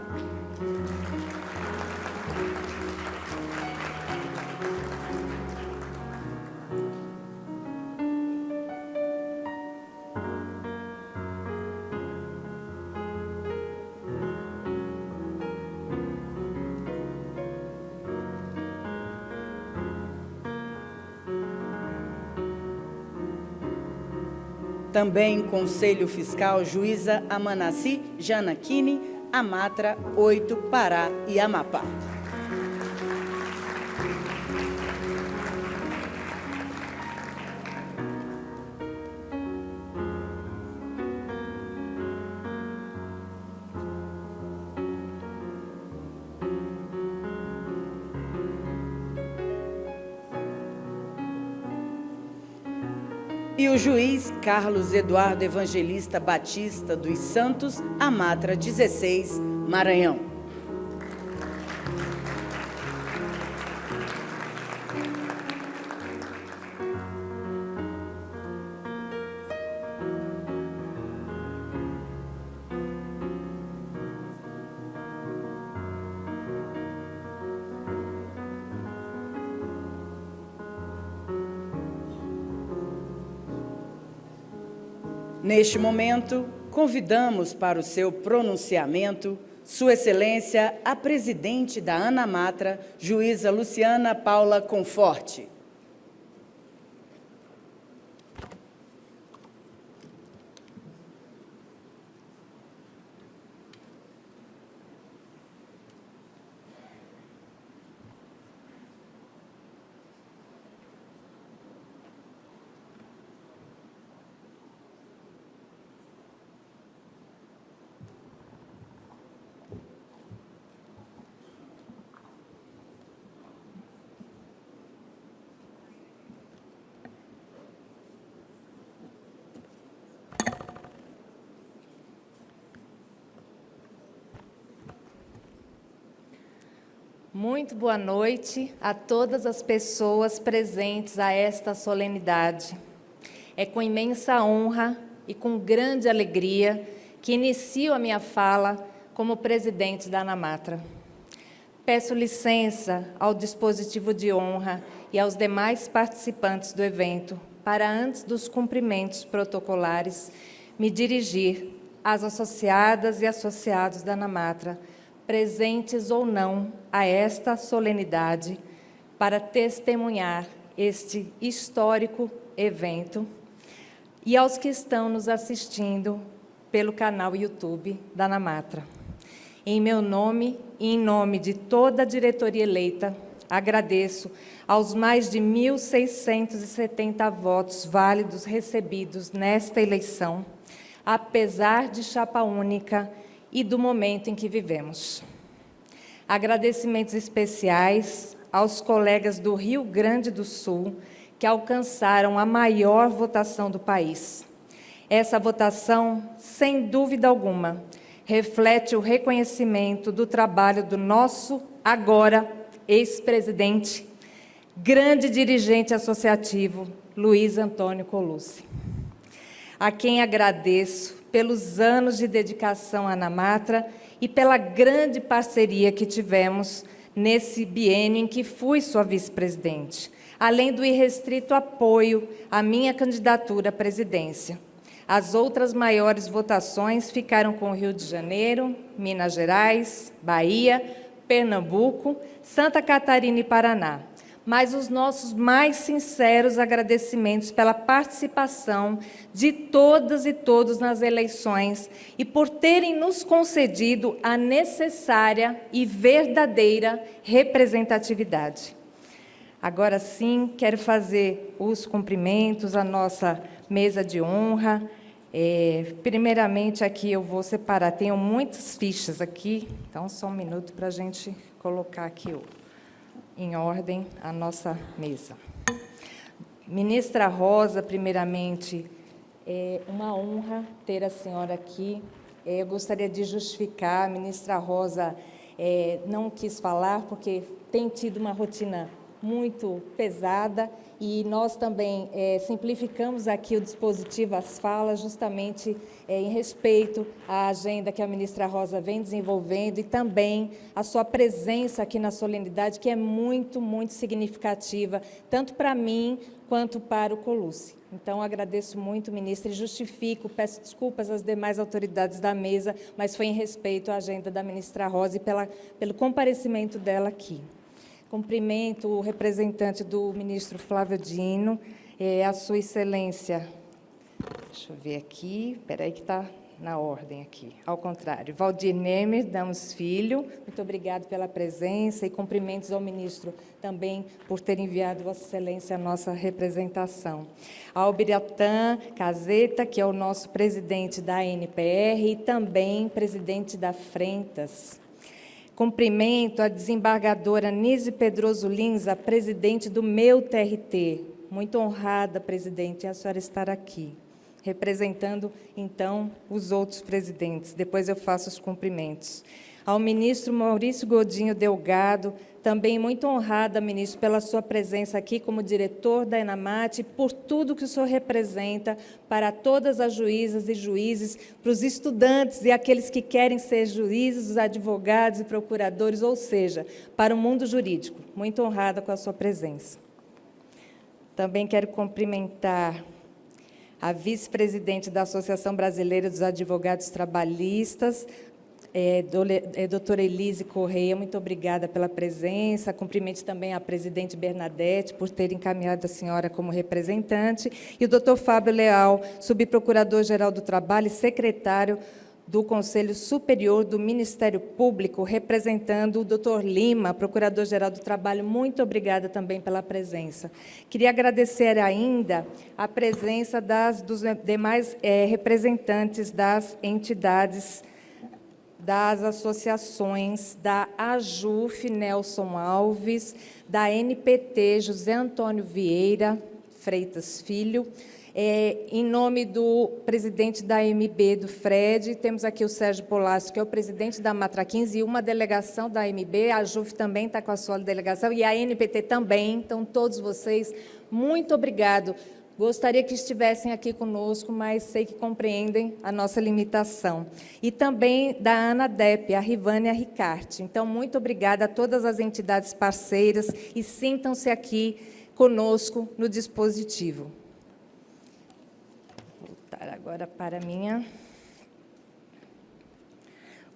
Também Conselho Fiscal, juíza Amanassi Janaquini, Amatra 8, Pará e Amapá. E o juiz Carlos Eduardo Evangelista Batista dos Santos, Amatra 16, Maranhão. Neste momento, convidamos para o seu pronunciamento Sua Excelência, a presidente da ANAMATRA, juíza Luciana Paula Conforte. Muito boa noite a todas as pessoas presentes a esta solenidade. É com imensa honra e com grande alegria que inicio a minha fala como presidente da ANAMATRA. Peço licença ao dispositivo de honra e aos demais participantes do evento para, antes dos cumprimentos protocolares, me dirigir às associadas e associados da ANAMATRA, presentes ou não a esta solenidade, para testemunhar este histórico evento, e aos que estão nos assistindo pelo canal YouTube da ANAMATRA. Em meu nome e em nome de toda a diretoria eleita, agradeço aos mais de 1.670 votos válidos recebidos nesta eleição, apesar de chapa única e do momento em que vivemos. Agradecimentos especiais aos colegas do Rio Grande do Sul, que alcançaram a maior votação do país. Essa votação, sem dúvida alguma, reflete o reconhecimento do trabalho do nosso, agora, ex-presidente, grande dirigente associativo, Luiz Antônio Colucci, a quem agradeço pelos anos de dedicação à ANAMATRA e pela grande parceria que tivemos nesse biênio em que fui sua vice-presidente, além do irrestrito apoio à minha candidatura à presidência. As outras maiores votações ficaram com o Rio de Janeiro, Minas Gerais, Bahia, Pernambuco, Santa Catarina e Paraná. Mas os nossos mais sinceros agradecimentos pela participação de todas e todos nas eleições e por terem nos concedido a necessária e verdadeira representatividade. Agora sim, quero fazer os cumprimentos à nossa mesa de honra. Primeiramente, aqui eu vou separar, tenho muitas fichas aqui, então só um minuto para a gente colocar aqui em ordem a nossa mesa. Ministra Rosa, primeiramente, é uma honra ter a senhora aqui. Eu gostaria de justificar, a ministra Rosa não quis falar porque tem tido uma rotina muito pesada e nós também simplificamos aqui o dispositivo, as falas, justamente em respeito à agenda que a ministra Rosa vem desenvolvendo e também a sua presença aqui na solenidade, que é muito, muito significativa, tanto para mim quanto para o Colucci. Então, agradeço muito, ministra, e justifico, peço desculpas às demais autoridades da mesa, mas foi em respeito à agenda da ministra Rosa e pelo comparecimento dela aqui. Cumprimento o representante do ministro Flávio Dino, a sua excelência, deixa eu ver aqui, espera aí que está na ordem aqui, ao contrário, Valdir Nemer Damos Filho, muito obrigado pela presença e cumprimentos ao ministro também por ter enviado Vossa Excelência a nossa representação. Ao Biratã Caseta, que é o nosso presidente da NPR e também presidente da Frentas. Cumprimento a desembargadora Nise Pedroso Lins, a presidente do meu TRT. Muito honrada, presidente, a senhora estar aqui, representando, então, os outros presidentes. Depois eu faço os cumprimentos. Ao ministro Maurício Godinho Delgado, também muito honrada, ministro, pela sua presença aqui como diretor da ENAMAT e por tudo que o senhor representa para todas as juízas e juízes, para os estudantes e aqueles que querem ser juízes, os advogados e procuradores, ou seja, para o mundo jurídico. Muito honrada com a sua presença. Também quero cumprimentar a vice-presidente da Associação Brasileira dos Advogados Trabalhistas, doutora Elise Correia, muito obrigada pela presença. Cumprimento também a presidente Bernadette por ter encaminhado a senhora como representante. E o doutor Fábio Leal, subprocurador-geral do Trabalho e secretário do Conselho Superior do Ministério Público, representando o doutor Lima, procurador-geral do Trabalho. Muito obrigada também pela presença. Queria agradecer ainda a presença dos demais representantes das entidades, das associações, da AJUF, Nelson Alves, da NPT, José Antônio Vieira Freitas Filho, Em nome do presidente da AMB, do FRED, temos aqui o Sérgio Polasco, que é o presidente da Matra 15, e uma delegação da AMB, a JUF também está com a sua delegação, e a NPT também. Então, todos vocês, muito obrigado. Gostaria que estivessem aqui conosco, mas sei que compreendem a nossa limitação. E também da ANADEP, a Rivânia Ricarte. Então, muito obrigada a todas as entidades parceiras e sintam-se aqui conosco no dispositivo. Agora para minha.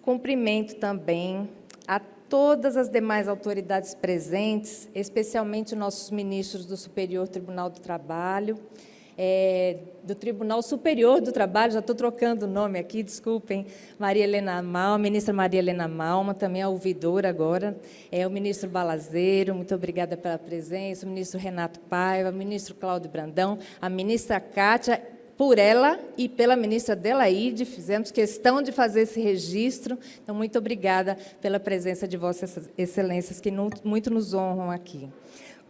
Cumprimento também a todas as demais autoridades presentes, especialmente nossos ministros do Superior Tribunal do Trabalho, do Tribunal Superior do Trabalho, já estou trocando o nome aqui, desculpem, Maria Helena Malma, ministra Maria Helena Malma, também a ouvidora agora, o ministro Balazeiro, muito obrigada pela presença, o ministro Renato Paiva, o ministro Cláudio Brandão, a ministra Kátia. Por ela e pela ministra Adelaide, fizemos questão de fazer esse registro. Então, muito obrigada pela presença de vossas excelências, que muito nos honram aqui.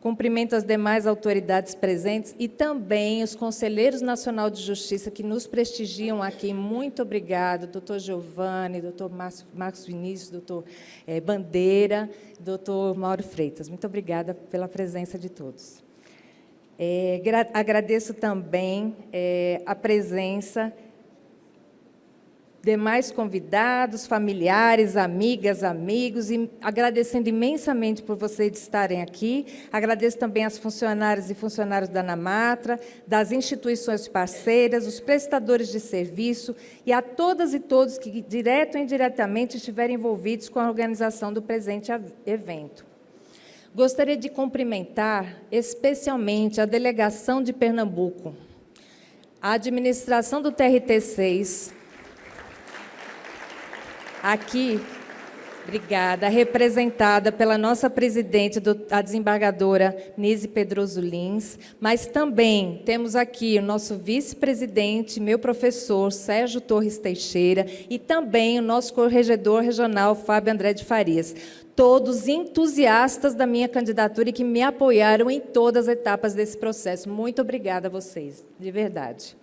Cumprimento as demais autoridades presentes e também os conselheiros nacional de justiça que nos prestigiam aqui. Muito obrigado, doutor Giovanni, doutor Marcos Vinícius, doutor Bandeira, doutor Mauro Freitas. Muito obrigada pela presença de todos. Agradeço também a presença de demais convidados, familiares, amigas, amigos, e agradecendo imensamente por vocês estarem aqui. Agradeço também aos funcionários e funcionários da ANAMATRA, das instituições parceiras, os prestadores de serviço e a todas e todos que, direto ou indiretamente, estiverem envolvidos com a organização do presente evento. Gostaria de cumprimentar especialmente a delegação de Pernambuco, a administração do TRT6, aqui, obrigada, representada pela nossa presidente, a desembargadora Nise Pedroso Lins, mas também temos aqui o nosso vice-presidente, meu professor, Sérgio Torres Teixeira, e também o nosso corregedor regional, Fábio André de Farias. Todos entusiastas da minha candidatura e que me apoiaram em todas as etapas desse processo. Muito obrigada a vocês, de verdade.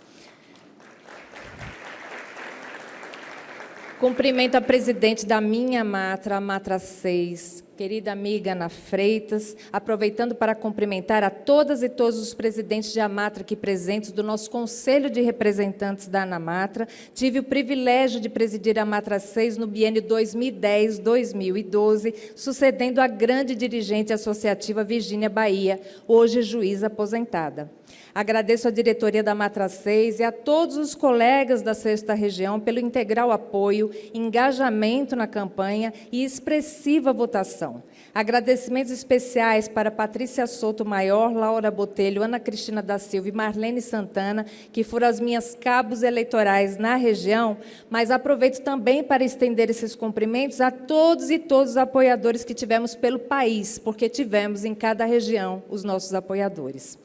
Cumprimento a presidente da minha Matra, a Matra 6, querida amiga Ana Freitas, aproveitando para cumprimentar a todas e todos os presidentes de Amatra aqui presentes, do nosso Conselho de Representantes da ANAMATRA. Tive o privilégio de presidir a Matra 6 no biênio 2010-2012, sucedendo a grande dirigente associativa Virgínia Bahia, hoje juíza aposentada. Agradeço à diretoria da Matra 6 e a todos os colegas da 6ª Região pelo integral apoio, engajamento na campanha e expressiva votação. Agradecimentos especiais para Patrícia Souto Maior, Laura Botelho, Ana Cristina da Silva e Marlene Santana, que foram as minhas cabos eleitorais na região, mas aproveito também para estender esses cumprimentos a todos e todos os apoiadores que tivemos pelo país, porque tivemos em cada região os nossos apoiadores.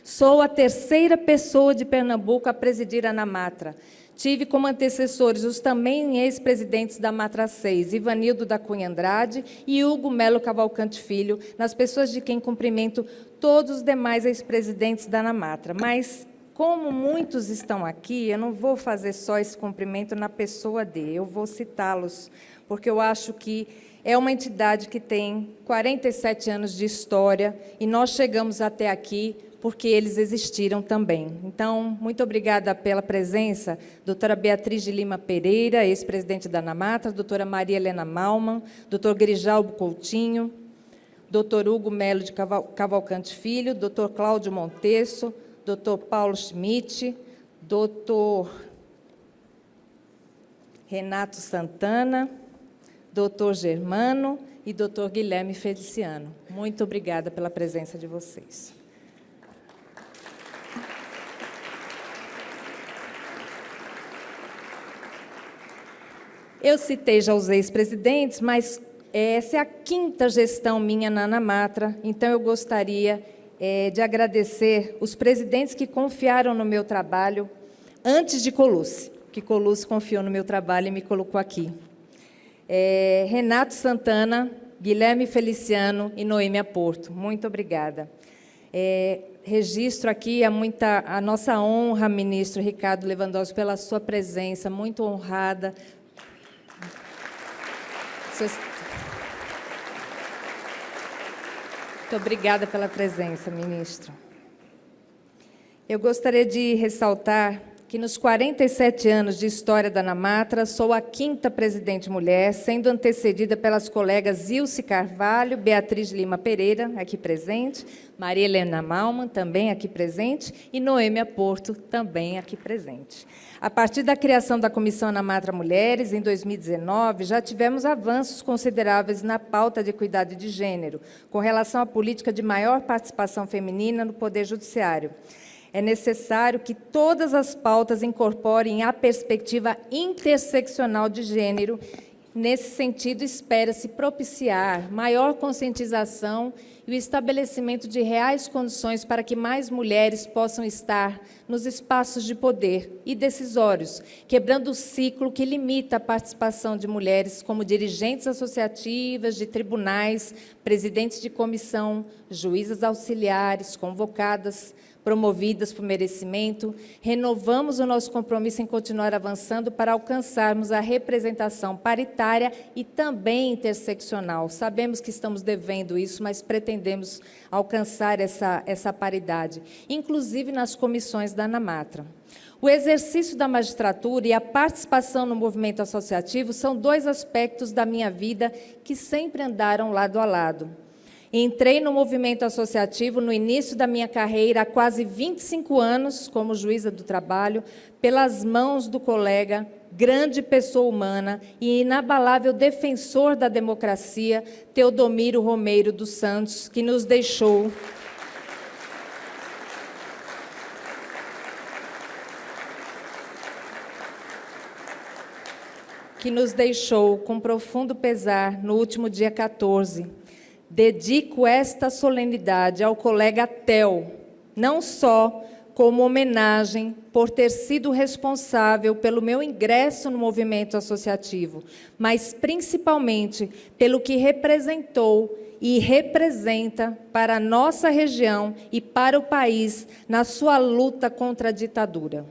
Sou a 3ª pessoa de Pernambuco a presidir a ANAMATRA. Tive como antecessores os também ex-presidentes da Matra 6, Ivanildo da Cunha Andrade e Hugo Melo Cavalcante Filho, nas pessoas de quem cumprimento todos os demais ex-presidentes da ANAMATRA. Mas, como muitos estão aqui, eu não vou fazer só esse cumprimento na pessoa dele, eu vou citá-los, porque eu acho que é uma entidade que tem 47 anos de história e nós chegamos até aqui porque eles existiram também. Então, muito obrigada pela presença, doutora Beatriz de Lima Pereira, ex-presidente da ANAMATRA, doutora Maria Helena Malman, doutor Grijalbo Coutinho, doutor Hugo Melo de Cavalcante Filho, doutor Cláudio Montesso, doutor Paulo Schmidt, doutor Renato Santana, doutor Germano e doutor Guilherme Feliciano. Muito obrigada pela presença de vocês. Eu citei já os ex-presidentes, mas essa é a 5ª gestão minha na ANAMATRA, então eu gostaria de agradecer os presidentes que confiaram no meu trabalho antes de Colucci, que Colucci confiou no meu trabalho e me colocou aqui. Renato Santana, Guilherme Feliciano e Noêmia Porto. Muito obrigada. Registro aqui a nossa honra, ministro Ricardo Lewandowski, pela sua presença, muito honrada. Muito obrigada pela presença, ministro. Eu gostaria de ressaltar que, nos 47 anos de história da ANAMATRA, sou a 5ª presidente mulher, sendo antecedida pelas colegas Ilse Carvalho, Beatriz Lima Pereira, aqui presente, Maria Helena Malman, também aqui presente, e Noêmia Porto, também aqui presente. A partir da criação da Comissão ANAMATRA Mulheres, em 2019, já tivemos avanços consideráveis na pauta de equidade de gênero, com relação à política de maior participação feminina no Poder Judiciário. É necessário que todas as pautas incorporem a perspectiva interseccional de gênero. Nesse sentido, espera-se propiciar maior conscientização e o estabelecimento de reais condições para que mais mulheres possam estar nos espaços de poder e decisórios, quebrando o ciclo que limita a participação de mulheres como dirigentes associativas, de tribunais, presidentes de comissão, juízas auxiliares, convocadas, promovidas por merecimento. Renovamos o nosso compromisso em continuar avançando para alcançarmos a representação paritária e também interseccional. Sabemos que estamos devendo isso, mas pretendemos alcançar essa paridade, inclusive nas comissões da ANAMATRA. O exercício da magistratura e a participação no movimento associativo são 2 aspectos da minha vida que sempre andaram lado a lado. Entrei no movimento associativo no início da minha carreira, há quase 25 anos, como juíza do trabalho, pelas mãos do colega, grande pessoa humana e inabalável defensor da democracia, Teodomiro Romeiro dos Santos, que nos deixou com profundo pesar no último dia 14. Dedico esta solenidade ao colega Theo, não só como homenagem por ter sido responsável pelo meu ingresso no movimento associativo, mas principalmente pelo que representou e representa para a nossa região e para o país na sua luta contra a ditadura.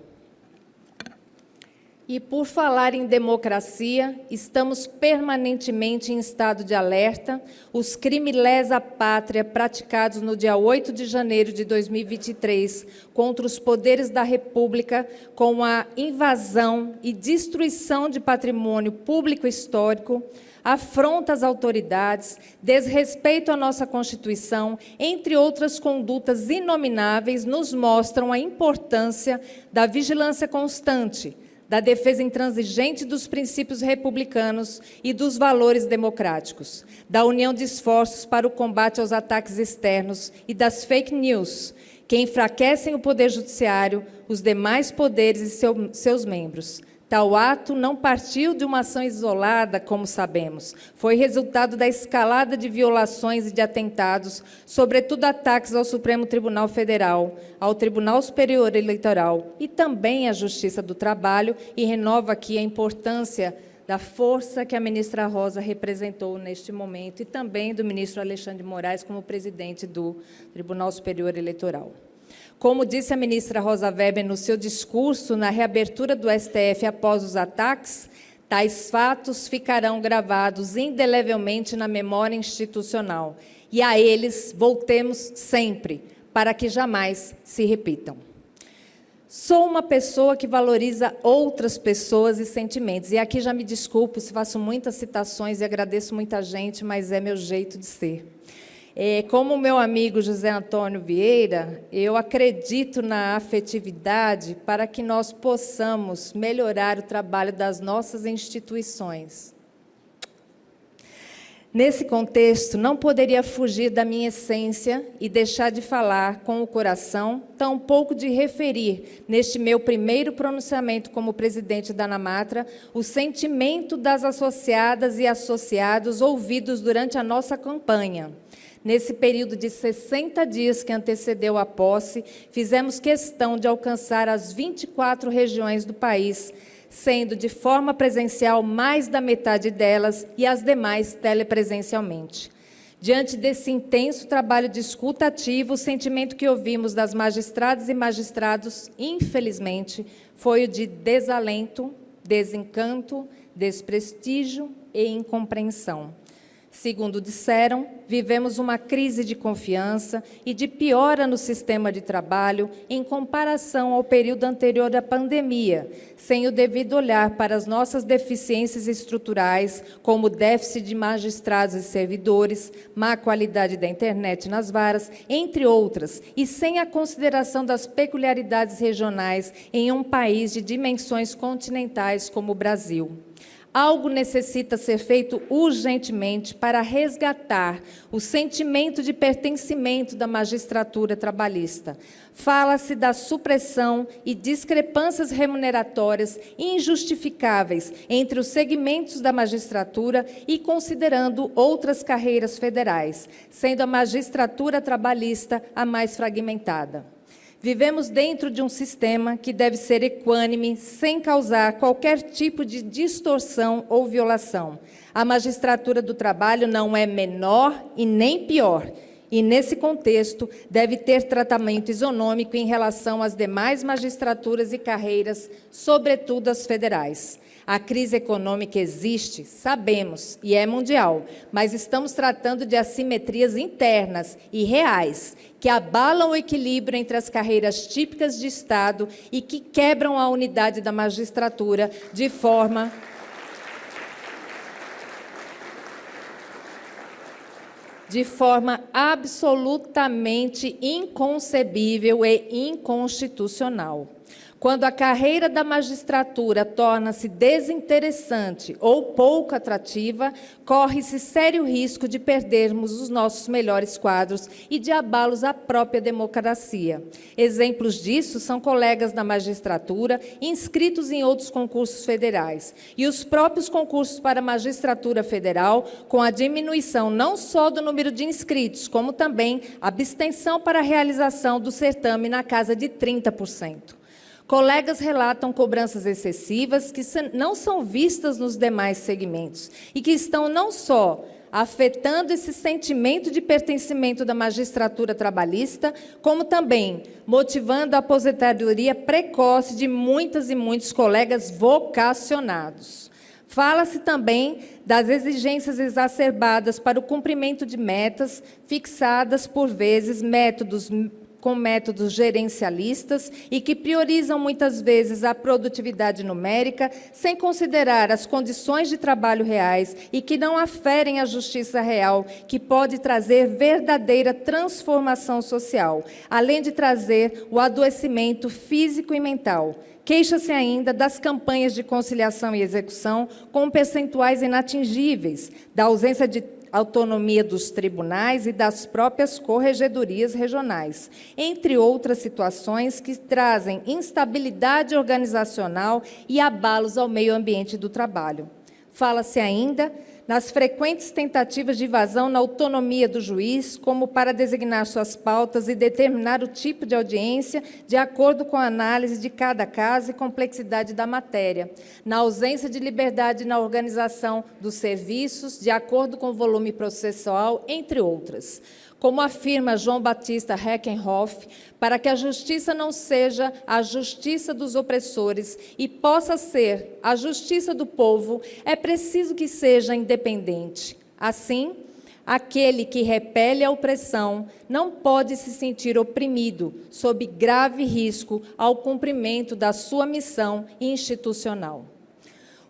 E, por falar em democracia, estamos permanentemente em estado de alerta. Os crimes lesa pátria praticados no dia 8 de janeiro de 2023 contra os poderes da República, com a invasão e destruição de patrimônio público histórico, afronta às autoridades, desrespeito à nossa Constituição, entre outras condutas inomináveis, nos mostram a importância da vigilância constante, da defesa intransigente dos princípios republicanos e dos valores democráticos, da união de esforços para o combate aos ataques externos e das fake news, que enfraquecem o Poder Judiciário, os demais poderes e seus membros. Tal ato não partiu de uma ação isolada, como sabemos. Foi resultado da escalada de violações e de atentados, sobretudo ataques ao Supremo Tribunal Federal, ao Tribunal Superior Eleitoral e também à Justiça do Trabalho, e renova aqui a importância da força que a ministra Rosa representou neste momento e também do ministro Alexandre de Moraes como presidente do Tribunal Superior Eleitoral. Como disse a ministra Rosa Weber no seu discurso na reabertura do STF após os ataques, tais fatos ficarão gravados indelevelmente na memória institucional e a eles voltemos sempre, para que jamais se repitam. Sou uma pessoa que valoriza outras pessoas e sentimentos, e aqui já me desculpo se faço muitas citações e agradeço muita gente, mas é meu jeito de ser. Como o meu amigo José Antônio Vieira, eu acredito na afetividade para que nós possamos melhorar o trabalho das nossas instituições. Nesse contexto, não poderia fugir da minha essência e deixar de falar com o coração, tampouco de referir, neste meu primeiro pronunciamento como presidente da ANAMATRA, o sentimento das associadas e associados ouvidos durante a nossa campanha. Nesse período de 60 dias que antecedeu a posse, fizemos questão de alcançar as 24 regiões do país, sendo de forma presencial mais da metade delas e as demais telepresencialmente. Diante desse intenso trabalho de escuta ativa, o sentimento que ouvimos das magistradas e magistrados, infelizmente, foi o de desalento, desencanto, desprestígio e incompreensão. Segundo disseram, vivemos uma crise de confiança e de piora no sistema de trabalho em comparação ao período anterior à pandemia, sem o devido olhar para as nossas deficiências estruturais, como déficit de magistrados e servidores, má qualidade da internet nas varas, entre outras, e sem a consideração das peculiaridades regionais em um país de dimensões continentais como o Brasil. Algo necessita ser feito urgentemente para resgatar o sentimento de pertencimento da magistratura trabalhista. Fala-se da supressão e discrepâncias remuneratórias injustificáveis entre os segmentos da magistratura e considerando outras carreiras federais, sendo a magistratura trabalhista a mais fragmentada. Vivemos dentro de um sistema que deve ser equânime, sem causar qualquer tipo de distorção ou violação. A magistratura do trabalho não é menor e nem pior, e, nesse contexto, deve ter tratamento isonômico em relação às demais magistraturas e carreiras, sobretudo as federais. A crise econômica existe, sabemos, e é mundial, mas estamos tratando de assimetrias internas e reais, que abalam o equilíbrio entre as carreiras típicas de Estado e que quebram a unidade da magistratura de forma absolutamente inconcebível e inconstitucional. Quando a carreira da magistratura torna-se desinteressante ou pouco atrativa, corre-se sério risco de perdermos os nossos melhores quadros e de abalos à própria democracia. Exemplos disso são colegas da magistratura inscritos em outros concursos federais e os próprios concursos para a magistratura federal, com a diminuição não só do número de inscritos, como também a abstenção para a realização do certame na casa de 30%. Colegas relatam cobranças excessivas que não são vistas nos demais segmentos e que estão não só afetando esse sentimento de pertencimento da magistratura trabalhista, como também motivando a aposentadoria precoce de muitas e muitos colegas vocacionados. Fala-se também das exigências exacerbadas para o cumprimento de metas fixadas, por vezes, com métodos gerencialistas e que priorizam muitas vezes a produtividade numérica, sem considerar as condições de trabalho reais e que não aferem a justiça real, que pode trazer verdadeira transformação social, além de trazer o adoecimento físico e mental. Queixa-se ainda das campanhas de conciliação e execução com percentuais inatingíveis, da ausência de autonomia dos tribunais e das próprias corregedorias regionais, entre outras situações que trazem instabilidade organizacional e abalos ao meio ambiente do trabalho. Fala-se ainda nas frequentes tentativas de invasão na autonomia do juiz, como para designar suas pautas e determinar o tipo de audiência de acordo com a análise de cada caso e complexidade da matéria, na ausência de liberdade na organização dos serviços, de acordo com o volume processual, entre outras. Como afirma João Batista Heckenhoff, para que a justiça não seja a justiça dos opressores e possa ser a justiça do povo, é preciso que seja independente. Assim, aquele que repele a opressão não pode se sentir oprimido, sob grave risco ao cumprimento da sua missão institucional.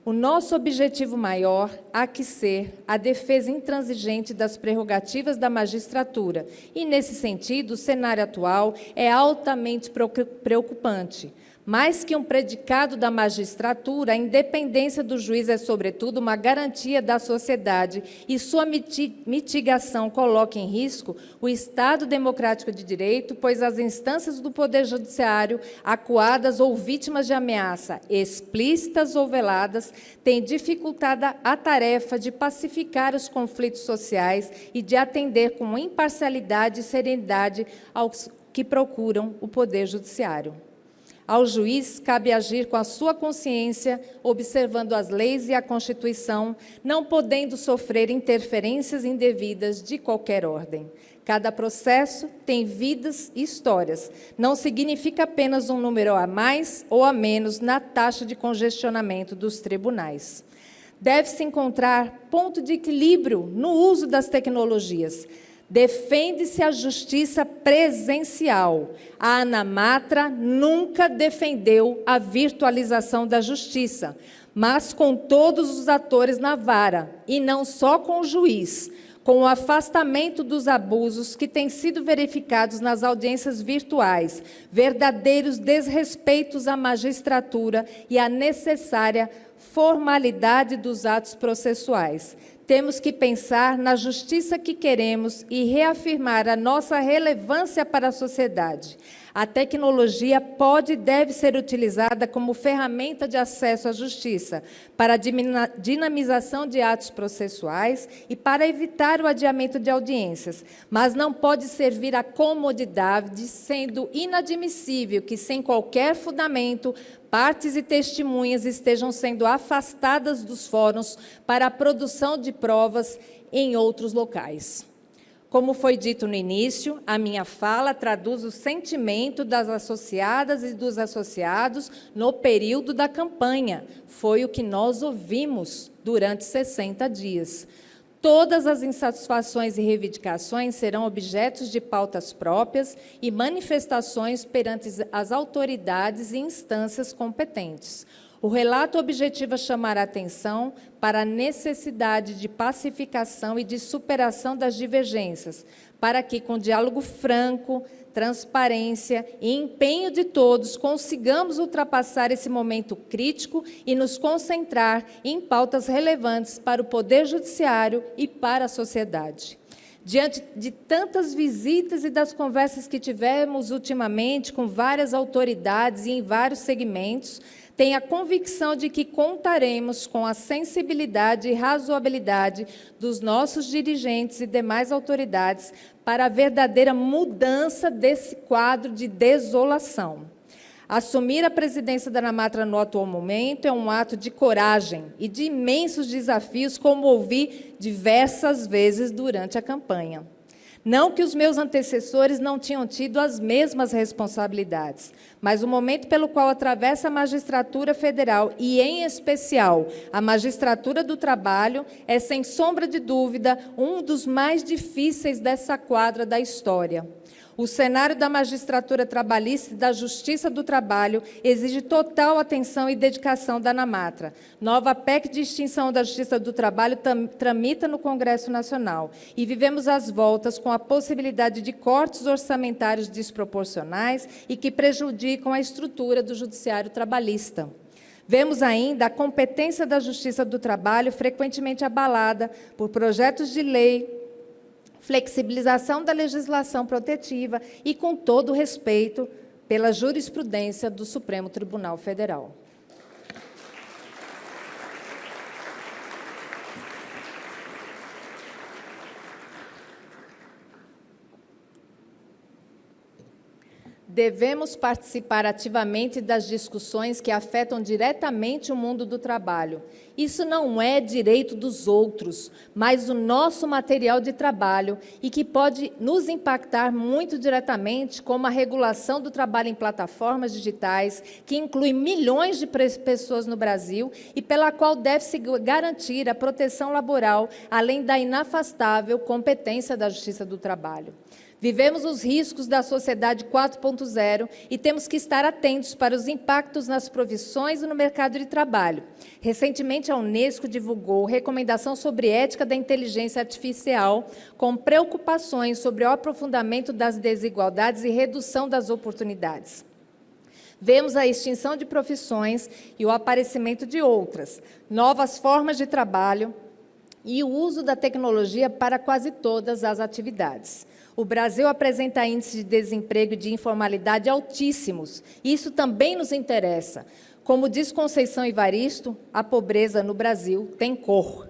O nosso objetivo maior há que ser a defesa intransigente das prerrogativas da magistratura, e, nesse sentido, o cenário atual é altamente preocupante. Mais que um predicado da magistratura, a independência do juiz é, sobretudo, uma garantia da sociedade e sua mitigação coloca em risco o Estado democrático de direito, pois as instâncias do Poder Judiciário, acuadas ou vítimas de ameaça, explícitas ou veladas, têm dificultado a tarefa de pacificar os conflitos sociais e de atender com imparcialidade e serenidade aos que procuram o Poder Judiciário. Ao juiz cabe agir com a sua consciência, observando as leis e a Constituição, não podendo sofrer interferências indevidas de qualquer ordem. Cada processo tem vidas e histórias. Não significa apenas um número a mais ou a menos na taxa de congestionamento dos tribunais. Deve-se encontrar ponto de equilíbrio no uso das tecnologias. Defende-se a justiça presencial. A ANAMATRA nunca defendeu a virtualização da justiça, mas com todos os atores na vara, e não só com o juiz, com o afastamento dos abusos que têm sido verificados nas audiências virtuais, verdadeiros desrespeitos à magistratura e à necessária formalidade dos atos processuais. Temos que pensar na justiça que queremos e reafirmar a nossa relevância para a sociedade. A tecnologia pode e deve ser utilizada como ferramenta de acesso à justiça, para a dinamização de atos processuais e para evitar o adiamento de audiências, mas não pode servir à comodidade, sendo inadmissível que, sem qualquer fundamento, partes e testemunhas estejam sendo afastadas dos fóruns para a produção de provas em outros locais. Como foi dito no início, a minha fala traduz o sentimento das associadas e dos associados no período da campanha. Foi o que nós ouvimos durante 60 dias. Todas as insatisfações e reivindicações serão objetos de pautas próprias e manifestações perante as autoridades e instâncias competentes. O relato objetiva chamar a atenção para a necessidade de pacificação e de superação das divergências, para que, com diálogo franco, transparência e empenho de todos, consigamos ultrapassar esse momento crítico e nos concentrar em pautas relevantes para o Poder Judiciário e para a sociedade. Diante de tantas visitas e das conversas que tivemos ultimamente com várias autoridades e em vários segmentos, tenho a convicção de que contaremos com a sensibilidade e razoabilidade dos nossos dirigentes e demais autoridades para a verdadeira mudança desse quadro de desolação. Assumir a presidência da ANAMATRA no atual momento é um ato de coragem e de imensos desafios, como ouvi diversas vezes durante a campanha. Não que os meus antecessores não tinham tido as mesmas responsabilidades, mas o momento pelo qual atravessa a magistratura federal, e em especial a magistratura do trabalho, é, sem sombra de dúvida, um dos mais difíceis dessa quadra da história. O cenário da magistratura trabalhista e da justiça do trabalho exige total atenção e dedicação da ANAMATRA. Nova PEC de extinção da justiça do trabalho tramita no Congresso Nacional e vivemos às voltas com a possibilidade de cortes orçamentários desproporcionais e que prejudicam a estrutura do judiciário trabalhista. Vemos ainda a competência da justiça do trabalho frequentemente abalada por projetos de lei, flexibilização da legislação protetiva e, com todo o respeito, pela jurisprudência do Supremo Tribunal Federal. Devemos participar ativamente das discussões que afetam diretamente o mundo do trabalho. Isso não é direito dos outros, mas o nosso material de trabalho e que pode nos impactar muito diretamente, como a regulação do trabalho em plataformas digitais, que inclui milhões de pessoas no Brasil e pela qual deve-se garantir a proteção laboral, além da inafastável competência da Justiça do Trabalho. Vivemos os riscos da sociedade 4.0 e temos que estar atentos para os impactos nas profissões e no mercado de trabalho. Recentemente, a Unesco divulgou recomendação sobre ética da inteligência artificial, com preocupações sobre o aprofundamento das desigualdades e redução das oportunidades. Vemos a extinção de profissões e o aparecimento de outras, novas formas de trabalho e o uso da tecnologia para quase todas as atividades. O Brasil apresenta índices de desemprego e de informalidade altíssimos. Isso também nos interessa. Como diz Conceição Evaristo, a pobreza no Brasil tem cor.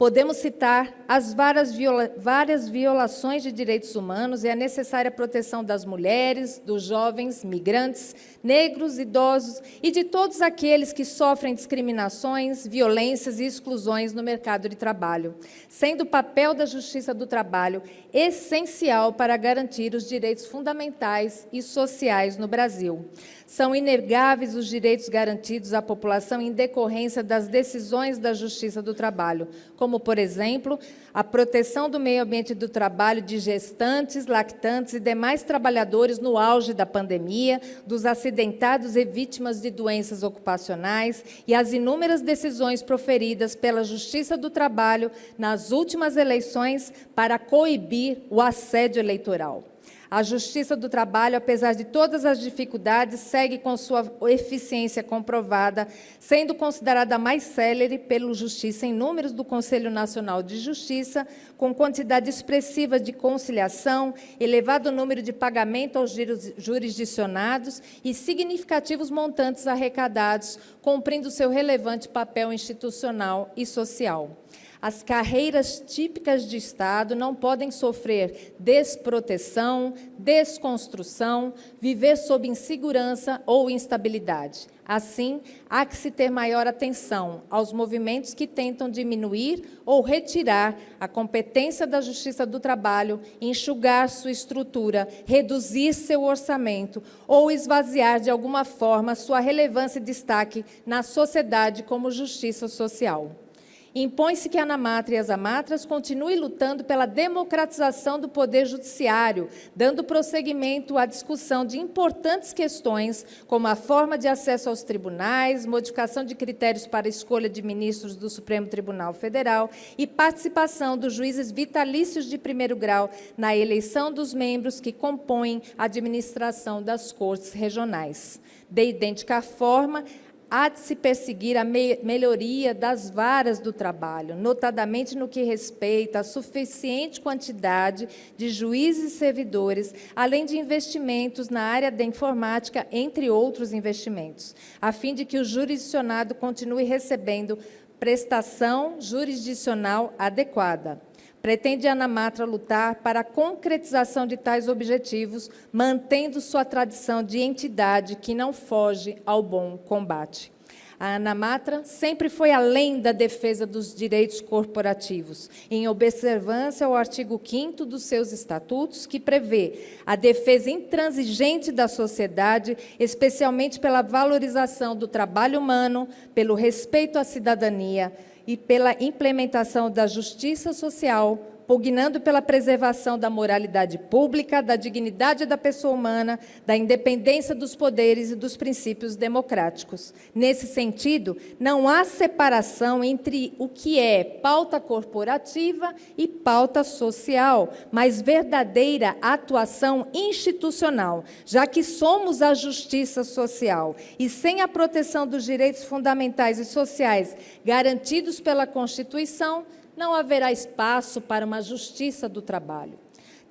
Podemos citar as várias violações de direitos humanos e a necessária proteção das mulheres, dos jovens, migrantes, negros, idosos e de todos aqueles que sofrem discriminações, violências e exclusões no mercado de trabalho, sendo o papel da Justiça do Trabalho essencial para garantir os direitos fundamentais e sociais no Brasil. São inegáveis os direitos garantidos à população em decorrência das decisões da Justiça do Trabalho, como, por exemplo, a proteção do meio ambiente do trabalho de gestantes, lactantes e demais trabalhadores no auge da pandemia, dos acidentados e vítimas de doenças ocupacionais e as inúmeras decisões proferidas pela Justiça do Trabalho nas últimas eleições para coibir o assédio eleitoral. A Justiça do Trabalho, apesar de todas as dificuldades, segue com sua eficiência comprovada, sendo considerada a mais célere pelo Justiça em números do Conselho Nacional de Justiça, com quantidade expressiva de conciliação, elevado número de pagamento aos jurisdicionados e significativos montantes arrecadados, cumprindo seu relevante papel institucional e social. As carreiras típicas de Estado não podem sofrer desproteção, desconstrução, viver sob insegurança ou instabilidade. Assim, há que se ter maior atenção aos movimentos que tentam diminuir ou retirar a competência da Justiça do Trabalho, enxugar sua estrutura, reduzir seu orçamento ou esvaziar de alguma forma sua relevância e destaque na sociedade como justiça social. Impõe-se que a ANAMATRA e as AMATRAs continuem lutando pela democratização do Poder Judiciário, dando prosseguimento à discussão de importantes questões, como a forma de acesso aos tribunais, modificação de critérios para a escolha de ministros do Supremo Tribunal Federal e participação dos juízes vitalícios de primeiro grau na eleição dos membros que compõem a administração das cortes regionais. De idêntica forma, há de se perseguir a melhoria das varas do trabalho, notadamente no que respeita à suficiente quantidade de juízes e servidores, além de investimentos na área da informática, entre outros investimentos, a fim de que o jurisdicionado continue recebendo prestação jurisdicional adequada. Pretende a ANAMATRA lutar para a concretização de tais objetivos, mantendo sua tradição de entidade que não foge ao bom combate. A ANAMATRA sempre foi além da defesa dos direitos corporativos, em observância ao artigo 5º dos seus estatutos, que prevê a defesa intransigente da sociedade, especialmente pela valorização do trabalho humano, pelo respeito à cidadania, e pela implementação da justiça social, pugnando pela preservação da moralidade pública, da dignidade da pessoa humana, da independência dos poderes e dos princípios democráticos. Nesse sentido, não há separação entre o que é pauta corporativa e pauta social, mas verdadeira atuação institucional, já que somos a justiça social e sem a proteção dos direitos fundamentais e sociais garantidos pela Constituição, não haverá espaço para uma justiça do trabalho.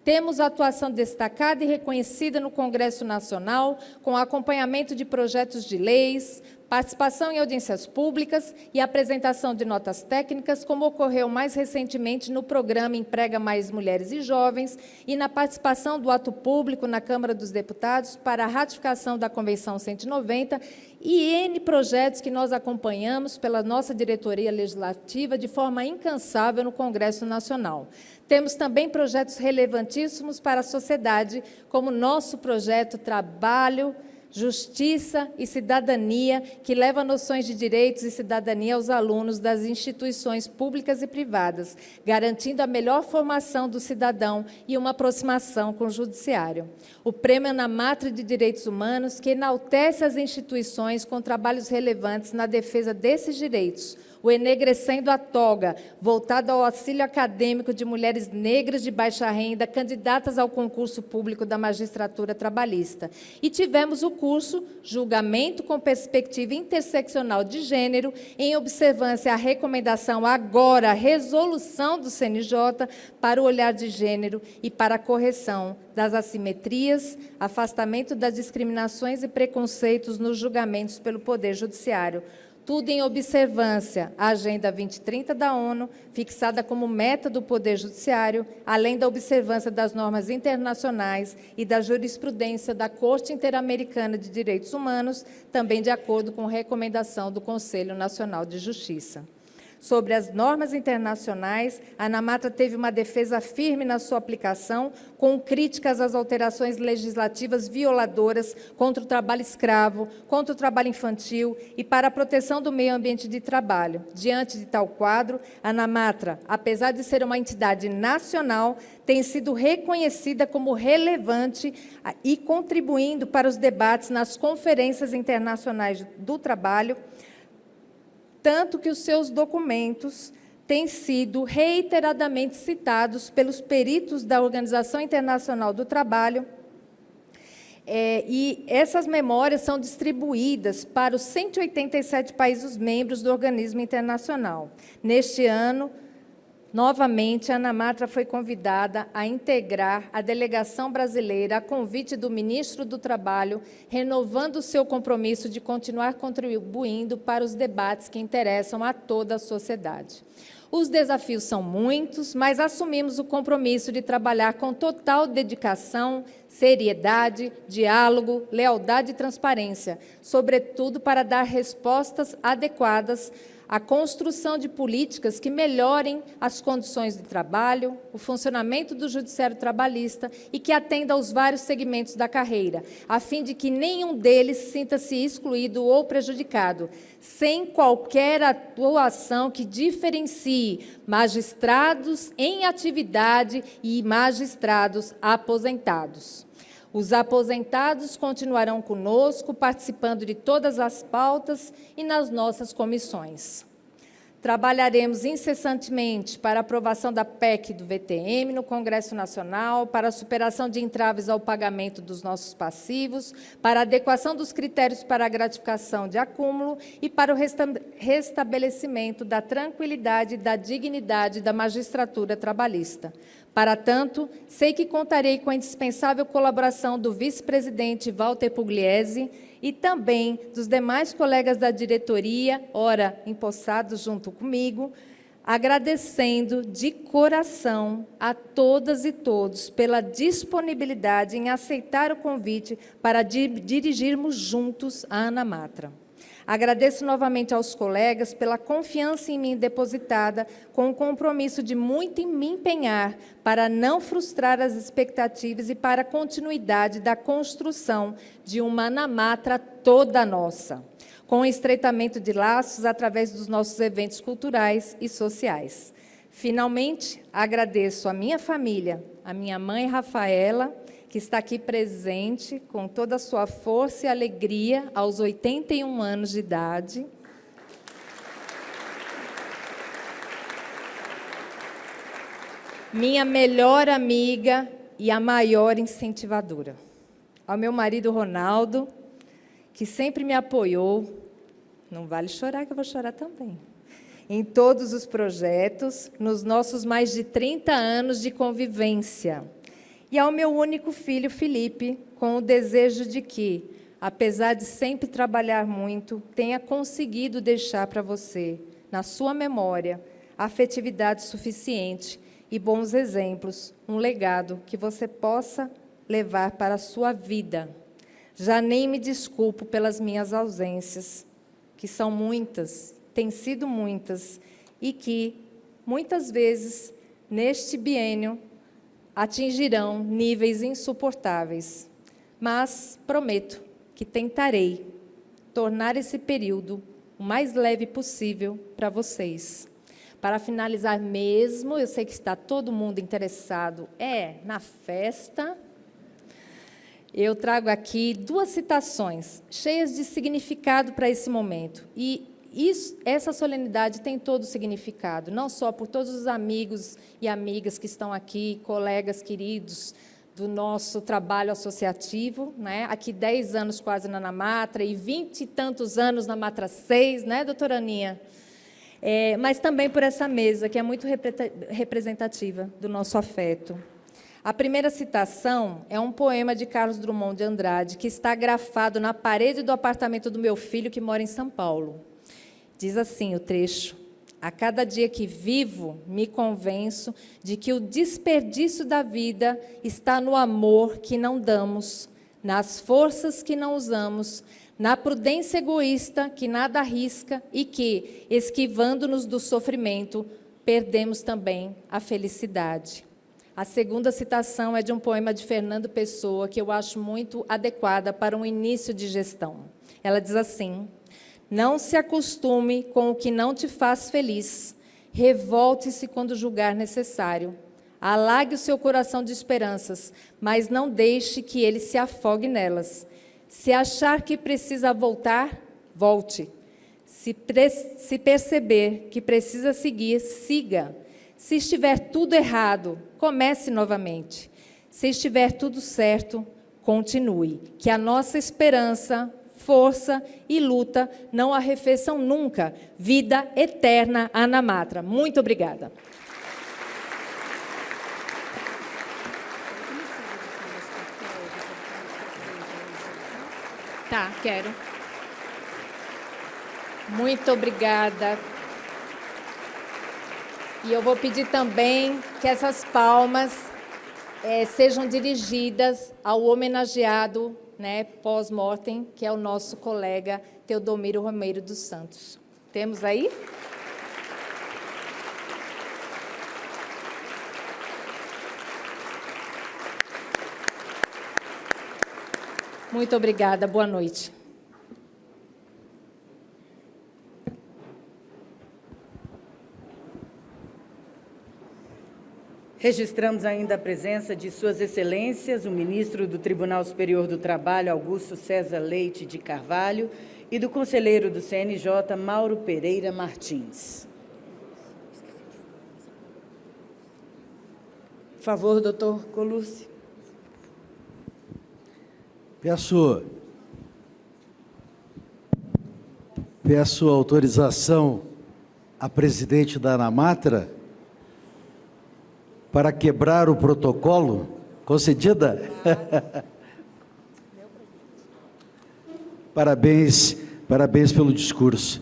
Temos atuação destacada e reconhecida no Congresso Nacional, com acompanhamento de projetos de leis, participação em audiências públicas e apresentação de notas técnicas, como ocorreu mais recentemente no programa Emprega Mais Mulheres e Jovens e na participação do ato público na Câmara dos Deputados para a ratificação da Convenção 190 e N projetos que nós acompanhamos pela nossa diretoria legislativa de forma incansável no Congresso Nacional. Temos também projetos relevantíssimos para a sociedade, como o nosso projeto Trabalho, Justiça e Cidadania, que leva noções de direitos e cidadania aos alunos das instituições públicas e privadas, garantindo a melhor formação do cidadão e uma aproximação com o judiciário. O Prêmio ANAMATRA de Direitos Humanos, que enaltece as instituições com trabalhos relevantes na defesa desses direitos, o Enegrecendo a Toga, voltado ao auxílio acadêmico de mulheres negras de baixa renda, candidatas ao concurso público da magistratura trabalhista. E tivemos o curso Julgamento com Perspectiva Interseccional de Gênero, em observância à recomendação, agora, resolução do CNJ, para o olhar de gênero e para a correção das assimetrias, afastamento das discriminações e preconceitos nos julgamentos pelo Poder Judiciário. Tudo em observância à Agenda 2030 da ONU, fixada como meta do Poder Judiciário, além da observância das normas internacionais e da jurisprudência da Corte Interamericana de Direitos Humanos, também de acordo com recomendação do Conselho Nacional de Justiça. Sobre as normas internacionais, a ANAMATRA teve uma defesa firme na sua aplicação, com críticas às alterações legislativas violadoras contra o trabalho escravo, contra o trabalho infantil e para a proteção do meio ambiente de trabalho. Diante de tal quadro, a ANAMATRA, apesar de ser uma entidade nacional, tem sido reconhecida como relevante e contribuindo para os debates nas conferências internacionais do trabalho, tanto que os seus documentos têm sido reiteradamente citados pelos peritos da Organização Internacional do Trabalho, e essas memórias são distribuídas para os 187 países membros do organismo internacional. Neste ano, novamente, a ANAMATRA foi convidada a integrar a delegação brasileira a convite do ministro do Trabalho, renovando o seu compromisso de continuar contribuindo para os debates que interessam a toda a sociedade. Os desafios são muitos, mas assumimos o compromisso de trabalhar com total dedicação, seriedade, diálogo, lealdade e transparência, sobretudo para dar respostas adequadas a construção de políticas que melhorem as condições de trabalho, o funcionamento do judiciário trabalhista e que atenda aos vários segmentos da carreira, a fim de que nenhum deles sinta-se excluído ou prejudicado, sem qualquer atuação que diferencie magistrados em atividade e magistrados aposentados. Os aposentados continuarão conosco, participando de todas as pautas e nas nossas comissões. Trabalharemos incessantemente para a aprovação da PEC do VTM no Congresso Nacional, para a superação de entraves ao pagamento dos nossos passivos, para a adequação dos critérios para a gratificação de acúmulo e para o restabelecimento da tranquilidade e da dignidade da magistratura trabalhista. Para tanto, sei que contarei com a indispensável colaboração do vice-presidente Walter Pugliese e também dos demais colegas da diretoria, ora empossados junto comigo, agradecendo de coração a todas e todos pela disponibilidade em aceitar o convite para dirigirmos juntos a ANAMATRA. Agradeço novamente aos colegas pela confiança em mim depositada, com o compromisso de muito me empenhar para não frustrar as expectativas e para a continuidade da construção de uma ANAMATRA toda nossa, com o estreitamento de laços através dos nossos eventos culturais e sociais. Finalmente, agradeço à minha família, à minha mãe Rafaela, que está aqui presente com toda a sua força e alegria aos 81 anos de idade. Minha melhor amiga e a maior incentivadora. Ao meu marido Ronaldo, que sempre me apoiou, não vale chorar que eu vou chorar também, em todos os projetos, nos nossos mais de 30 anos de convivência. E ao meu único filho, Felipe, com o desejo de que, apesar de sempre trabalhar muito, tenha conseguido deixar para você, na sua memória, afetividade suficiente e bons exemplos, um legado que você possa levar para a sua vida. Já nem me desculpo pelas minhas ausências, que são muitas, têm sido muitas, e que, muitas vezes, neste biênio, atingirão níveis insuportáveis, mas prometo que tentarei tornar esse período o mais leve possível para vocês. Para finalizar mesmo, eu sei que está todo mundo interessado na festa. Eu trago aqui 2 citações cheias de significado para esse momento. E essa solenidade tem todo o significado, não só por todos os amigos e amigas que estão aqui, colegas queridos do nosso trabalho associativo, né? Aqui 10 anos quase na ANAMATRA e 20 e tantos anos na MATRA 6, né, doutora Aninha? Mas também por essa mesa, que é muito representativa do nosso afeto. A primeira citação é um poema de Carlos Drummond de Andrade, que está grafado na parede do apartamento do meu filho, que mora em São Paulo. Diz assim o trecho: a cada dia que vivo, me convenço de que o desperdício da vida está no amor que não damos, nas forças que não usamos, na prudência egoísta que nada arrisca e que, esquivando-nos do sofrimento, perdemos também a felicidade. A segunda citação é de um poema de Fernando Pessoa, que eu acho muito adequada para um início de gestão. Ela diz assim: não se acostume com o que não te faz feliz. Revolte-se quando julgar necessário. Alague o seu coração de esperanças, mas não deixe que ele se afogue nelas. Se achar que precisa voltar, volte. Se perceber que precisa seguir, siga. Se estiver tudo errado, comece novamente. Se estiver tudo certo, continue. Que a nossa esperança, força e luta não arrefeçam nunca. Vida eterna, Ana Matra. Muito obrigada. Tá, quero. Muito obrigada. E eu vou pedir também que essas palmas sejam dirigidas ao homenageado, né, pós-mortem, que é o nosso colega Teodomiro Romeiro dos Santos. Temos aí? Muito obrigada, boa noite. Registramos ainda a presença de Suas Excelências, o ministro do Tribunal Superior do Trabalho, Augusto César Leite de Carvalho, e do conselheiro do CNJ, Mauro Pereira Martins. Por favor, doutor Colucci. Peço autorização à presidente da ANAMATRA para quebrar o protocolo. Concedida? Parabéns pelo discurso.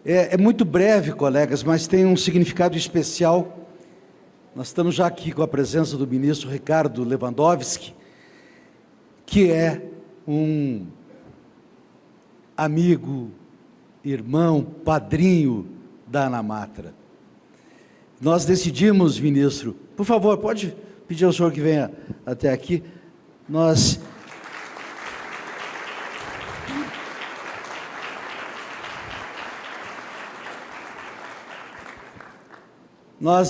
É muito breve, colegas, mas tem um significado especial. Nós estamos já aqui com a presença do ministro Ricardo Lewandowski, que é um amigo, irmão, padrinho da ANAMATRA. Nós decidimos, ministro, por favor, pode pedir ao senhor que venha até aqui, nós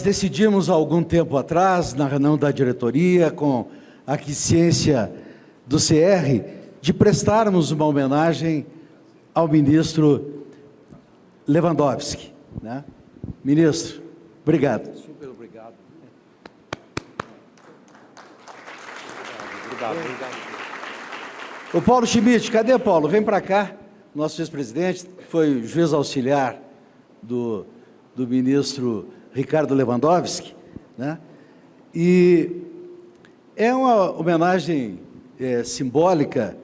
decidimos há algum tempo atrás, na reunião da diretoria, com a aquiescência do CR, de prestarmos uma homenagem ao ministro Lewandowski, né? Ministro, obrigado. Super obrigado. Obrigado. O Paulo Schmidt, cadê Paulo? Vem para cá, nosso ex-presidente, foi juiz auxiliar do ministro Ricardo Lewandowski, né? E é uma homenagem simbólica,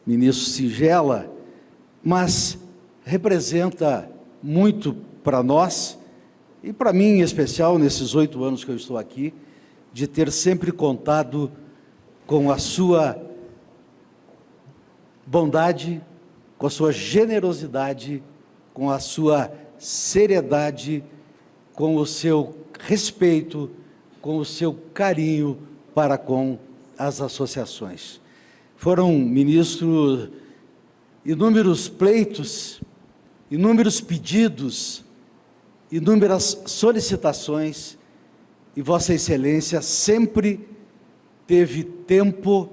ministro, singela, mas representa muito para nós, e para mim em especial, nesses 8 anos que eu estou aqui, de ter sempre contado com a sua bondade, com a sua generosidade, com a sua seriedade, com o seu respeito, com o seu carinho para com as associações. Foram, ministro, inúmeros pleitos, inúmeros pedidos, inúmeras solicitações, e Vossa Excelência sempre teve tempo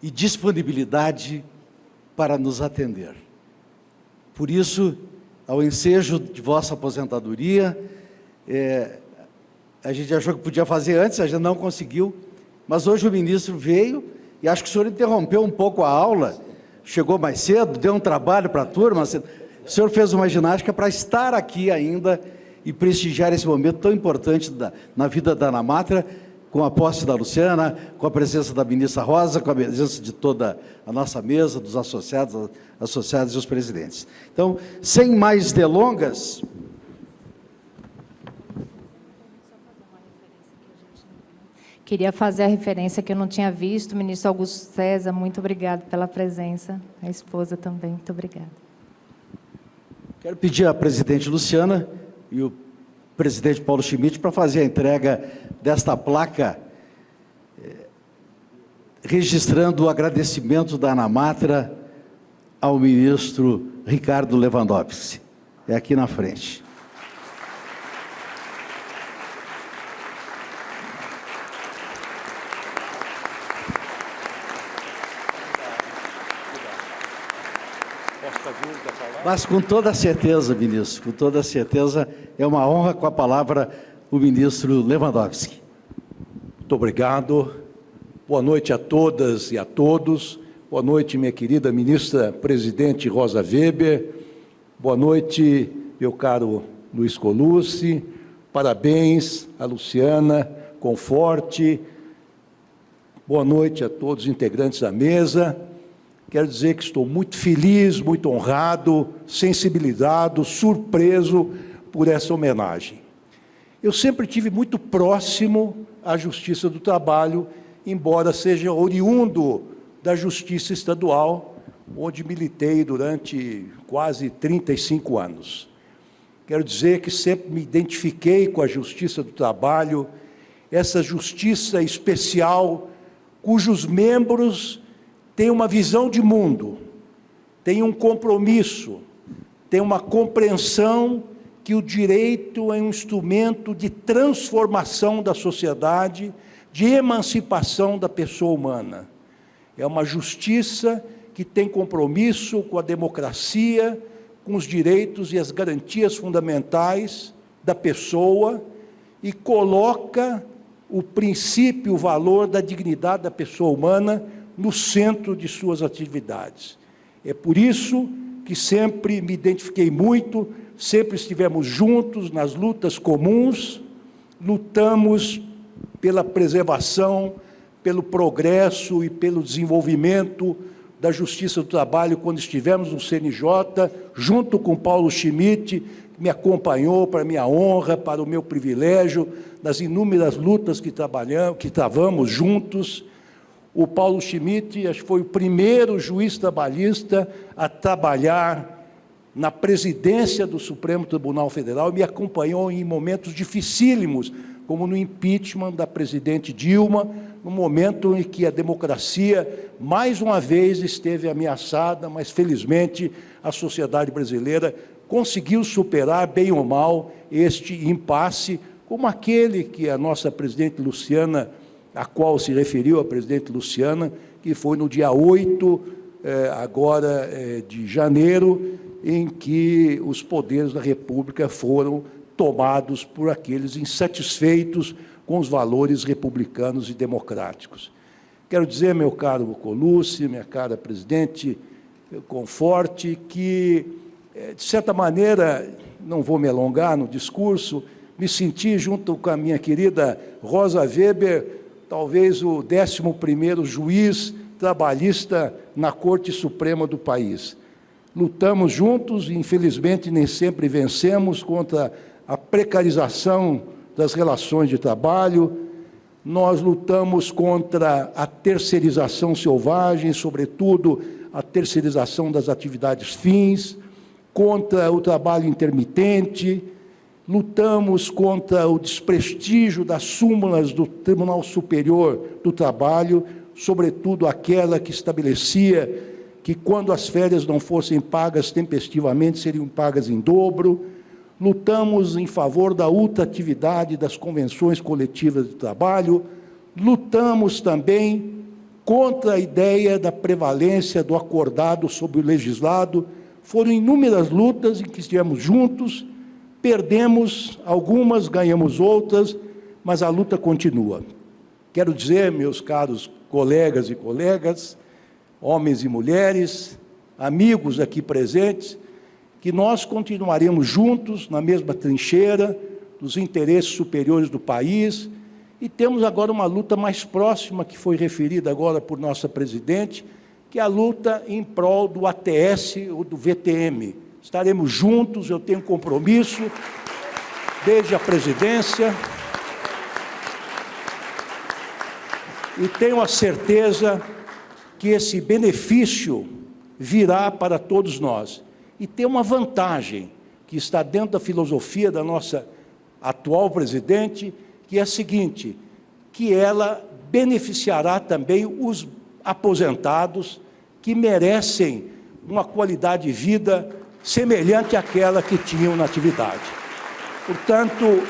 e disponibilidade para nos atender. Por isso, ao ensejo de vossa aposentadoria, a gente achou que podia fazer antes, a gente não conseguiu, mas hoje o ministro veio, e acho que o senhor interrompeu um pouco a aula, chegou mais cedo, deu um trabalho para a turma, o senhor fez uma ginástica para estar aqui ainda e prestigiar esse momento tão importante na vida da ANAMATRA, com a posse da Luciana, com a presença da ministra Rosa, com a presença de toda a nossa mesa, dos associados, associados e os presidentes. Então, sem mais delongas... Queria fazer a referência que eu não tinha visto. Ministro Augusto César, muito obrigado pela presença. A esposa também, muito obrigada. Quero pedir à presidente Luciana e o presidente Paulo Schmidt para fazer a entrega desta placa, registrando o agradecimento da ANAMATRA ao ministro Ricardo Lewandowski. É aqui na frente. Mas com toda certeza, ministro, com toda certeza, é uma honra. Com a palavra o ministro Lewandowski. Muito obrigado. Boa noite a todas e a todos. Boa noite, minha querida ministra presidente Rosa Weber. Boa noite, meu caro Luiz Colucci. Parabéns a Luciana Conforte. Boa noite a todos os integrantes da mesa. Quero dizer que estou muito feliz, muito honrado, sensibilizado, surpreso por essa homenagem. Eu sempre tive muito próximo à Justiça do Trabalho, embora seja oriundo da Justiça Estadual, onde militei durante quase 35 anos. Quero dizer que sempre me identifiquei com a Justiça do Trabalho, essa justiça especial, cujos membros têm uma visão de mundo, têm um compromisso, têm uma compreensão que o direito é um instrumento de transformação da sociedade, de emancipação da pessoa humana. É uma justiça que tem compromisso com a democracia, com os direitos e as garantias fundamentais da pessoa e coloca o princípio, o valor da dignidade da pessoa humana no centro de suas atividades. É por isso que sempre me identifiquei muito, sempre estivemos juntos nas lutas comuns, lutamos pela preservação, pelo progresso e pelo desenvolvimento da Justiça do Trabalho quando estivemos no CNJ, junto com Paulo Schmidt, que me acompanhou para minha honra, para o meu privilégio, nas inúmeras lutas que travamos juntos. O Paulo Schmidt, acho que foi o primeiro juiz trabalhista a trabalhar na presidência do Supremo Tribunal Federal e me acompanhou em momentos dificílimos, como no impeachment da presidente Dilma, no momento em que a democracia, mais uma vez, esteve ameaçada, mas, felizmente, a sociedade brasileira conseguiu superar, bem ou mal, este impasse, como aquele que a nossa presidente Luciana, a qual se referiu a presidente Luciana, que foi no dia 8, de janeiro, em que os poderes da República foram tomados por aqueles insatisfeitos com os valores republicanos e democráticos. Quero dizer, meu caro Colucci, minha cara presidente Conforte, que, de certa maneira, não vou me alongar no discurso, me senti, junto com a minha querida Rosa Weber, talvez o 11º juiz trabalhista na Corte Suprema do país. Lutamos juntos e, infelizmente, nem sempre vencemos contra a precarização das relações de trabalho. Nós lutamos contra a terceirização selvagem, sobretudo a terceirização das atividades fins, contra o trabalho intermitente, lutamos contra o desprestígio das súmulas do Tribunal Superior do Trabalho, sobretudo aquela que estabelecia que, quando as férias não fossem pagas tempestivamente, seriam pagas em dobro. Lutamos em favor da ultratividade das convenções coletivas de trabalho, lutamos também contra a ideia da prevalência do acordado sobre o legislado. Foram inúmeras lutas em que estivemos juntos, perdemos algumas, ganhamos outras, mas a luta continua. Quero dizer, meus caros colegas e colegas, homens e mulheres, amigos aqui presentes, que nós continuaremos juntos na mesma trincheira, dos interesses superiores do país, E temos agora uma luta mais próxima, que foi referida agora por nossa presidente, que é a luta em prol do ATS ou do VTM. Estaremos juntos, eu tenho compromisso, desde a presidência, e tenho a certeza que esse benefício virá para todos nós. E tem uma vantagem que está dentro da filosofia da nossa atual presidente, que é a seguinte, que ela beneficiará também os aposentados que merecem uma qualidade de vida semelhante àquela que tinham na atividade. Portanto,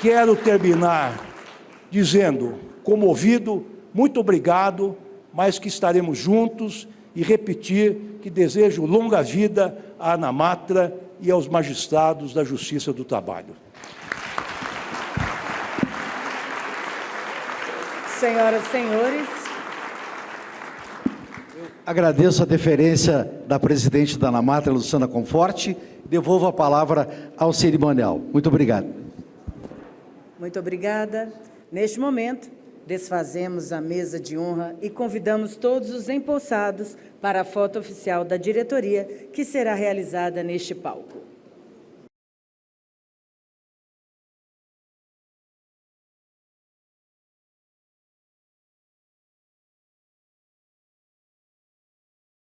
quero terminar dizendo, comovido, muito obrigado, mas que estaremos juntos, e repetir que desejo longa vida à Ana Matra e aos magistrados da Justiça do Trabalho. Senhoras e senhores, Agradeço a deferência da presidente da Ana Matra, Luciana Conforte. Devolvo a palavra ao cerimonial. Muito obrigado. muito obrigada. Neste momento, desfazemos a mesa de honra e convidamos todos os empossados para a foto oficial da diretoria, que será realizada neste palco.